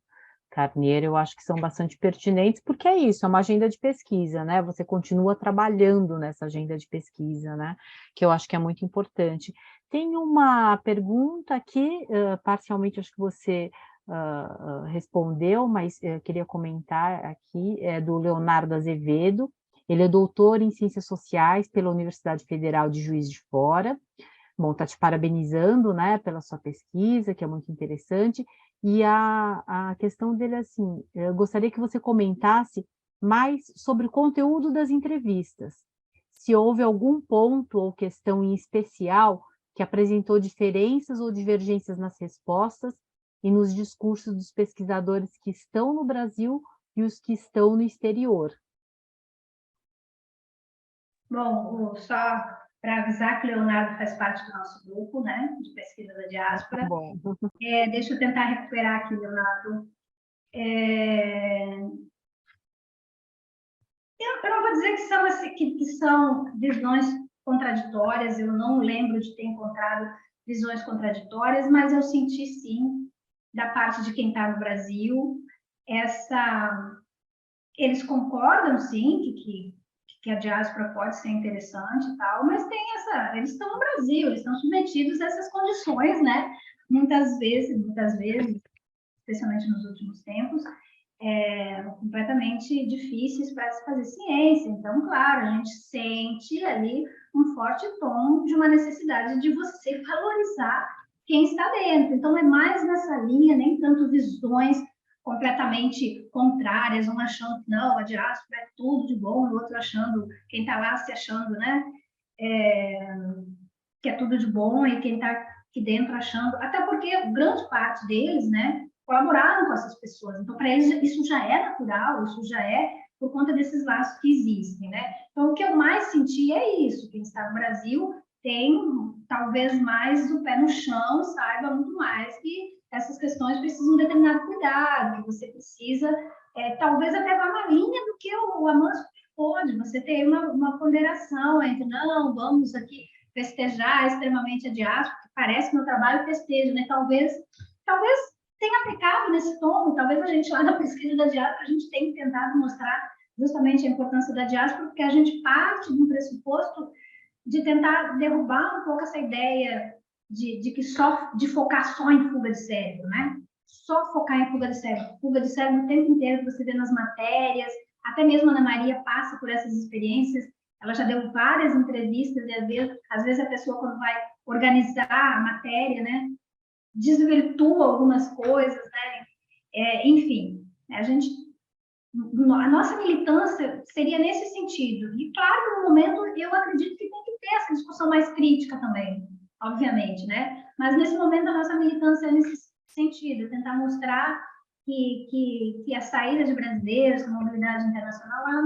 Carneiro, eu acho que são bastante pertinentes, porque é isso, é uma agenda de pesquisa, né? Você continua trabalhando nessa agenda de pesquisa, né? Que eu acho que é muito importante. Tem uma pergunta aqui, parcialmente acho que você respondeu, mas queria comentar aqui, é do Leonardo Azevedo. Ele é doutor em Ciências Sociais pela Universidade Federal de Juiz de Fora. Bom, está te parabenizando, né, pela sua pesquisa, que é muito interessante, e a questão dele é assim, eu gostaria que você comentasse mais sobre o conteúdo das entrevistas, se houve algum ponto ou questão em especial que apresentou diferenças ou divergências nas respostas e nos discursos dos pesquisadores que estão no Brasil e os que estão no exterior. Bom, só para avisar que o Leonardo faz parte do nosso grupo, né, de pesquisa da diáspora. Bom. Deixa eu tentar recuperar aqui, Leonardo. Eu não vou dizer que são visões contraditórias, eu não lembro de ter encontrado visões contraditórias, mas eu senti, sim, da parte de quem está no Brasil, eles concordam, sim, que a diáspora pode ser interessante e tal, mas eles estão no Brasil, eles estão submetidos a essas condições, né? Muitas vezes, especialmente nos últimos tempos, completamente difíceis para se fazer ciência. Então, claro, a gente sente ali um forte tom de uma necessidade de você valorizar quem está dentro. Então, é mais nessa linha, nem tanto visões completamente contrárias, um achando que não, a diáspora é tudo de bom, o outro achando, quem está lá se achando, né, que é tudo de bom, e quem está aqui dentro achando, até porque grande parte deles, né, colaboraram com essas pessoas. Então, para eles, isso já é natural, isso já é por conta desses laços que existem, né? Então, o que eu mais senti é isso, quem está no Brasil tem talvez mais o pé no chão, saiba muito mais que essas questões precisam de um determinado cuidado, que você precisa, talvez até vá na linha do que o Amâncio pôde, você ter uma ponderação entre, não, vamos aqui festejar extremamente a diáspora, que parece que meu trabalho festeja, né? Talvez tenha pecado nesse tom, talvez a gente lá na pesquisa da diáspora, a gente tenha tentado mostrar justamente a importância da diáspora, porque a gente parte de um pressuposto de tentar derrubar um pouco essa ideia de focar só em fuga de cérebro, né? Só focar em fuga de cérebro o tempo inteiro, que você vê nas matérias, até mesmo a Ana Maria passa por essas experiências, ela já deu várias entrevistas, e às vezes a pessoa, quando vai organizar a matéria, né, desvirtua algumas coisas, né? Enfim, a nossa militância seria nesse sentido. E, claro, que no momento, eu acredito que tem que ter essa discussão mais crítica também, obviamente, né? Mas, nesse momento, a nossa militância é nesse sentido, tentar mostrar que a saída de brasileiros, a mobilidade internacional, ela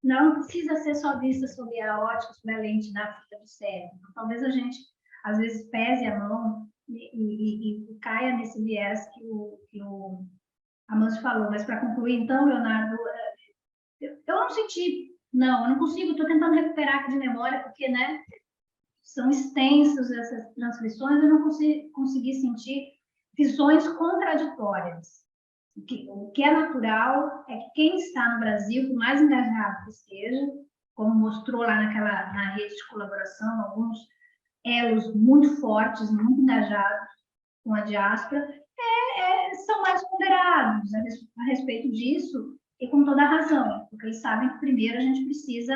não precisa ser só vista sob a ótica, sob a lente da fuga do cérebro. Talvez a gente, às vezes, pese a mão e caia nesse viés que o Amâncio falou. Mas, para concluir, então, Leonardo, eu não senti, eu não consigo, estou tentando recuperar aqui de memória, porque, né, são extensos essas transcrições, eu não consegui sentir visões contraditórias. O que é natural é que quem está no Brasil, por mais engajado que esteja, como mostrou lá na rede de colaboração, alguns elos muito fortes, muito engajados com a diáspora, são mais ponderados a respeito disso, e com toda a razão, porque eles sabem que primeiro a gente precisa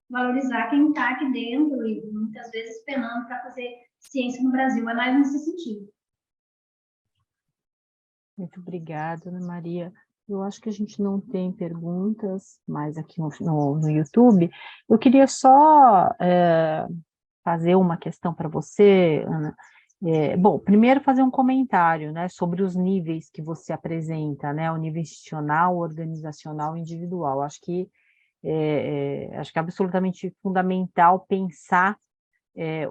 valorizar quem está aqui dentro e muitas vezes penando para fazer ciência no Brasil. É mais nesse sentido. Muito obrigada, Ana Maria. Eu acho que a gente não tem perguntas mais aqui no YouTube. Eu queria só fazer uma questão para você, Ana. Bom, primeiro fazer um comentário, né, sobre os níveis que você apresenta, né, o nível institucional, organizacional e individual. Acho que é absolutamente fundamental pensar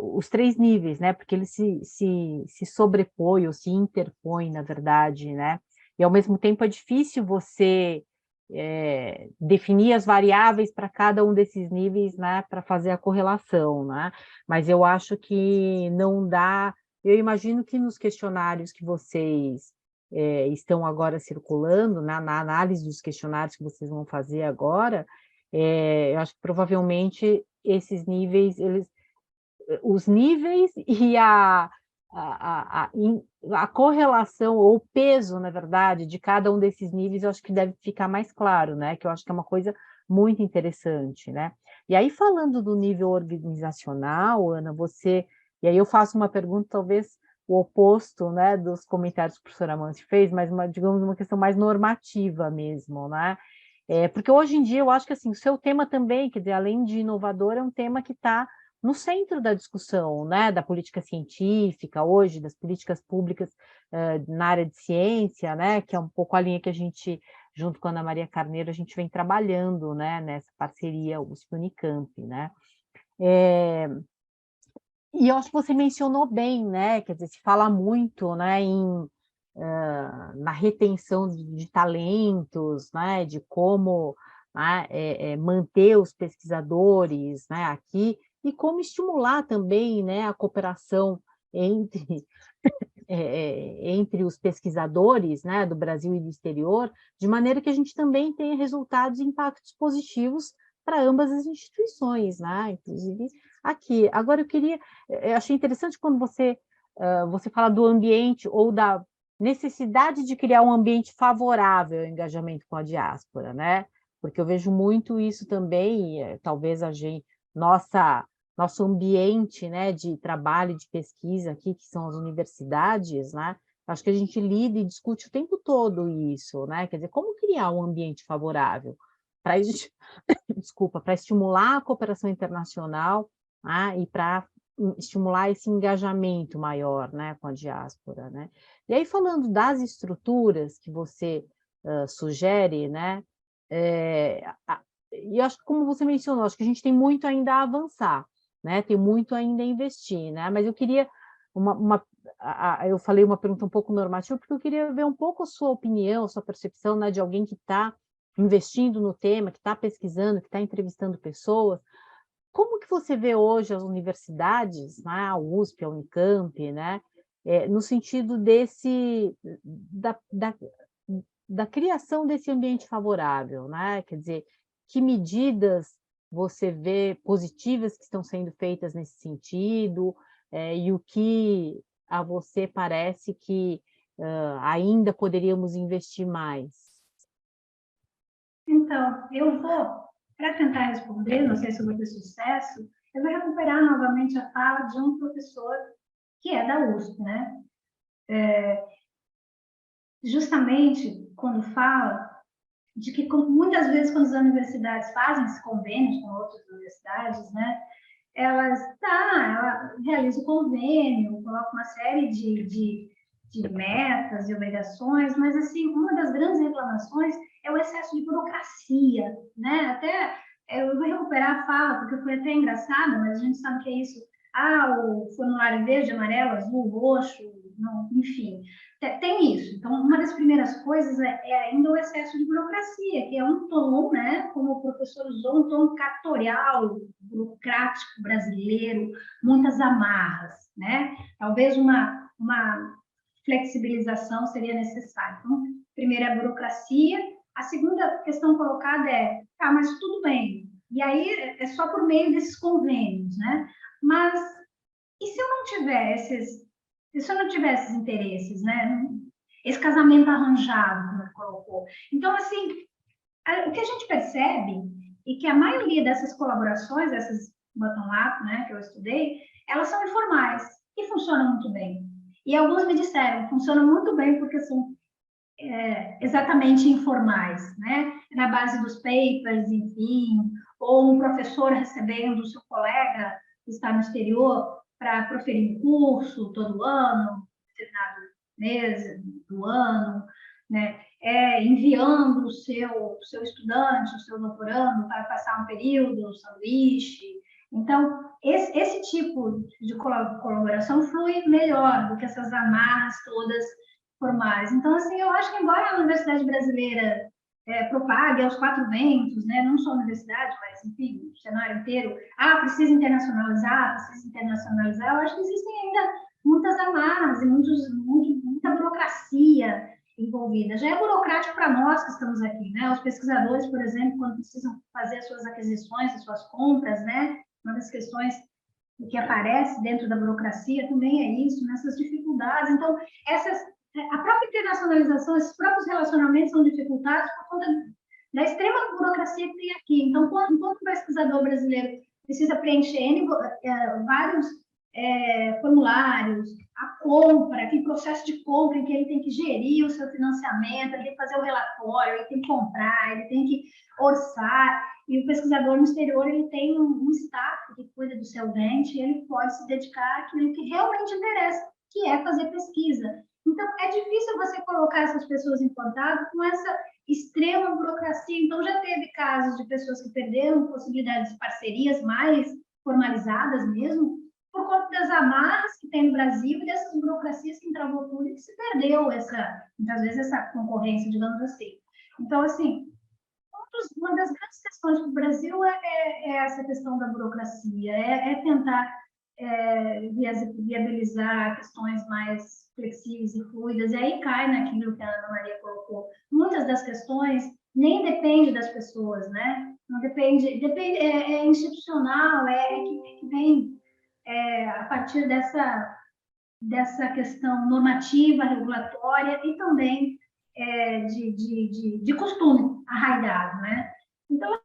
os três níveis, né, porque eles se sobrepõem ou se interpõem, na verdade, né, e ao mesmo tempo é difícil você definir as variáveis para cada um desses níveis, né, para fazer a correlação, né, mas eu acho que não dá. Eu imagino que nos questionários que vocês estão agora circulando, na análise dos questionários que vocês vão fazer agora, eu acho que provavelmente esses níveis, os níveis e a correlação, ou o peso, na verdade, de cada um desses níveis, eu acho que deve ficar mais claro, né? Que eu acho que é uma coisa muito interessante, né? E aí, falando do nível organizacional, Ana, e aí eu faço uma pergunta, talvez o oposto, né, dos comentários que o professor Amâncio fez, mas, digamos, uma questão mais normativa mesmo, né? Porque hoje em dia eu acho que assim, o seu tema também, quer dizer, além de inovador, é um tema que está no centro da discussão, né, da política científica hoje, das políticas públicas na área de ciência, né, que é um pouco a linha que a gente, junto com a Ana Maria Carneiro, a gente vem trabalhando, né, nessa parceria USP-Unicamp, né. E eu acho que você mencionou bem, né, quer dizer, se fala muito, né, na retenção de talentos, né, de como, né, manter os pesquisadores, né, aqui, e como estimular também, né, a cooperação entre os pesquisadores, né, do Brasil e do exterior, de maneira que a gente também tenha resultados e impactos positivos para ambas as instituições, né, inclusive aqui. Agora, eu achei interessante quando você fala do ambiente ou da necessidade de criar um ambiente favorável ao engajamento com a diáspora, né? Porque eu vejo muito isso também, talvez nossa nosso ambiente, né, de trabalho, de pesquisa aqui, que são as universidades, né, acho que a gente lida e discute o tempo todo isso, né, quer dizer, como criar um ambiente favorável para desculpa, para estimular a cooperação internacional, né, e para estimular esse engajamento maior, né, com a diáspora, né. E aí falando das estruturas que você, sugere, né, e eu acho que como você mencionou, acho que a gente tem muito ainda a avançar, né, tem muito ainda a investir, né, mas eu queria eu falei uma pergunta um pouco normativa, porque eu queria ver um pouco a sua opinião, a sua percepção, né, de alguém que está investindo no tema, que está pesquisando, que está entrevistando pessoas. Como que você vê hoje as universidades, né, a USP, a Unicamp, né, no sentido da criação desse ambiente favorável, né? Quer dizer, que medidas você vê positivas que estão sendo feitas nesse sentido, e o que a você parece que ainda poderíamos investir mais? Então, eu vou, para tentar responder, não sei se eu vou ter sucesso, eu vou recuperar novamente a fala de um professor que é da USP, né? Justamente quando fala de que muitas vezes quando as universidades fazem esses convênios com outras universidades, né, ela realiza o convênio, coloca uma série de metas e obrigações, mas assim, uma das grandes reclamações é o excesso de burocracia, né? Até eu vou recuperar a fala, porque foi até engraçado, mas a gente sabe que é isso. Ah, o formulário verde, amarelo, azul, roxo, não, enfim, tem isso. Então, uma das primeiras coisas é ainda o excesso de burocracia, que é um tom, né, como o professor usou, um tom cartorial, burocrático brasileiro, muitas amarras, né? Talvez uma flexibilização seria necessária. Então, primeiro é a burocracia, a segunda questão colocada é, tá, mas tudo bem, e aí é só por meio desses convênios, né? Mas e se eu não tiver esses interesses, né? Esse casamento arranjado, como ele colocou. Então, assim, o que a gente percebe é que a maioria dessas colaborações, essas bottom-up, né, que eu estudei, elas são informais e funcionam muito bem. E alguns me disseram, funcionam muito bem porque são exatamente informais, né? Na base dos papers, enfim, ou um professor recebendo o seu colega que está no exterior para proferir um curso todo ano, determinado mês do ano, né? Enviando o seu estudante, o seu doutorando para passar um período, um sanduíche. Então, esse tipo de colaboração flui melhor do que essas amarras todas formais. Então, assim, eu acho que embora a universidade brasileira propague aos quatro ventos, né, não só a universidade, mas, enfim, o cenário inteiro, precisa internacionalizar, eu acho que existem ainda muitas amarras e muita burocracia envolvida. Já é burocrático para nós que estamos aqui, né? Os pesquisadores, por exemplo, quando precisam fazer as suas aquisições, as suas compras, né? Uma das questões que aparece dentro da burocracia também é isso, nessas dificuldades. Então, a própria internacionalização, esses próprios relacionamentos são dificultados por conta da extrema burocracia que tem aqui. Então, enquanto o pesquisador brasileiro precisa preencher vários formulários, a compra, aquele processo de compra em que ele tem que gerir o seu financiamento, ele tem que fazer o relatório, ele tem que comprar, ele tem que orçar, e o pesquisador no exterior ele tem um staff que cuida do seu ente e ele pode se dedicar àquilo que realmente interessa, que é fazer pesquisa. Então, é difícil você colocar essas pessoas em contato com essa extrema burocracia. Então, já teve casos de pessoas que perderam possibilidades de parcerias mais formalizadas mesmo, por conta das amarras que tem no Brasil e dessas burocracias que entravou tudo e que se perdeu muitas vezes, essa concorrência, digamos assim. Então, assim, uma das grandes questões para o Brasil é essa questão da burocracia, tentar viabilizar questões mais flexíveis e fluidas, e aí cai naquilo que a Ana Maria colocou. Muitas das questões nem depende das pessoas, né? Não depende, é institucional, que vem a partir dessa questão normativa, regulatória e também de costume arraigado, né? Então,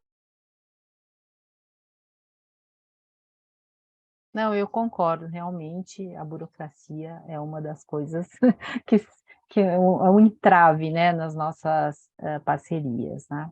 Não, eu concordo, realmente a burocracia é uma das coisas que, que é um entrave, né, nas nossas parcerias, né?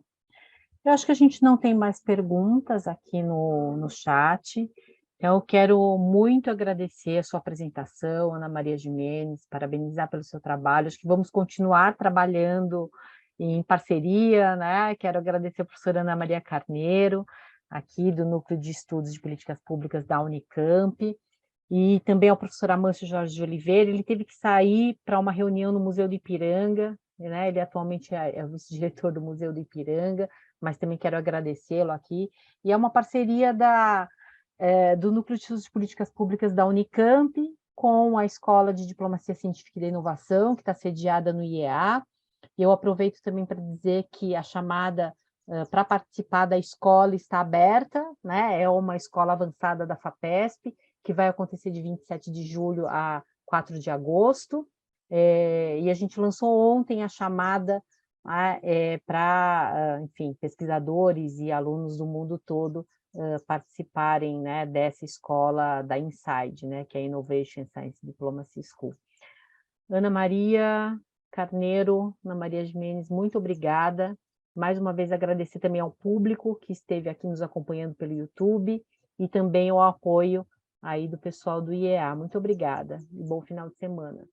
Eu acho que a gente não tem mais perguntas aqui no chat, então eu quero muito agradecer a sua apresentação, Ana Maria Gimenez, parabenizar pelo seu trabalho, acho que vamos continuar trabalhando em parceria, né? Quero agradecer a professora Ana Maria Carneiro, aqui do Núcleo de Estudos de Políticas Públicas da Unicamp, e também ao professor Amâncio Jorge de Oliveira. Ele teve que sair para uma reunião no Museu do Ipiranga, né? Ele atualmente é o vice-diretor do Museu do Ipiranga, mas também quero agradecê-lo aqui. E é uma parceria do Núcleo de Estudos de Políticas Públicas da Unicamp com a Escola de Diplomacia Científica e da Inovação, que está sediada no IEA. E eu aproveito também para dizer que a chamada para participar da escola está aberta, né? É uma escola avançada da FAPESP, que vai acontecer de 27 de julho a 4 de agosto, e a gente lançou ontem a chamada para, enfim, pesquisadores e alunos do mundo todo participarem, né, dessa escola da INSIDE, né, que é a Innovation Science Diplomacy School. Ana Maria Carneiro, Ana Maria Gimenez, muito obrigada. Mais uma vez agradecer também ao público que esteve aqui nos acompanhando pelo YouTube e também o apoio aí do pessoal do IEA. Muito obrigada e bom final de semana.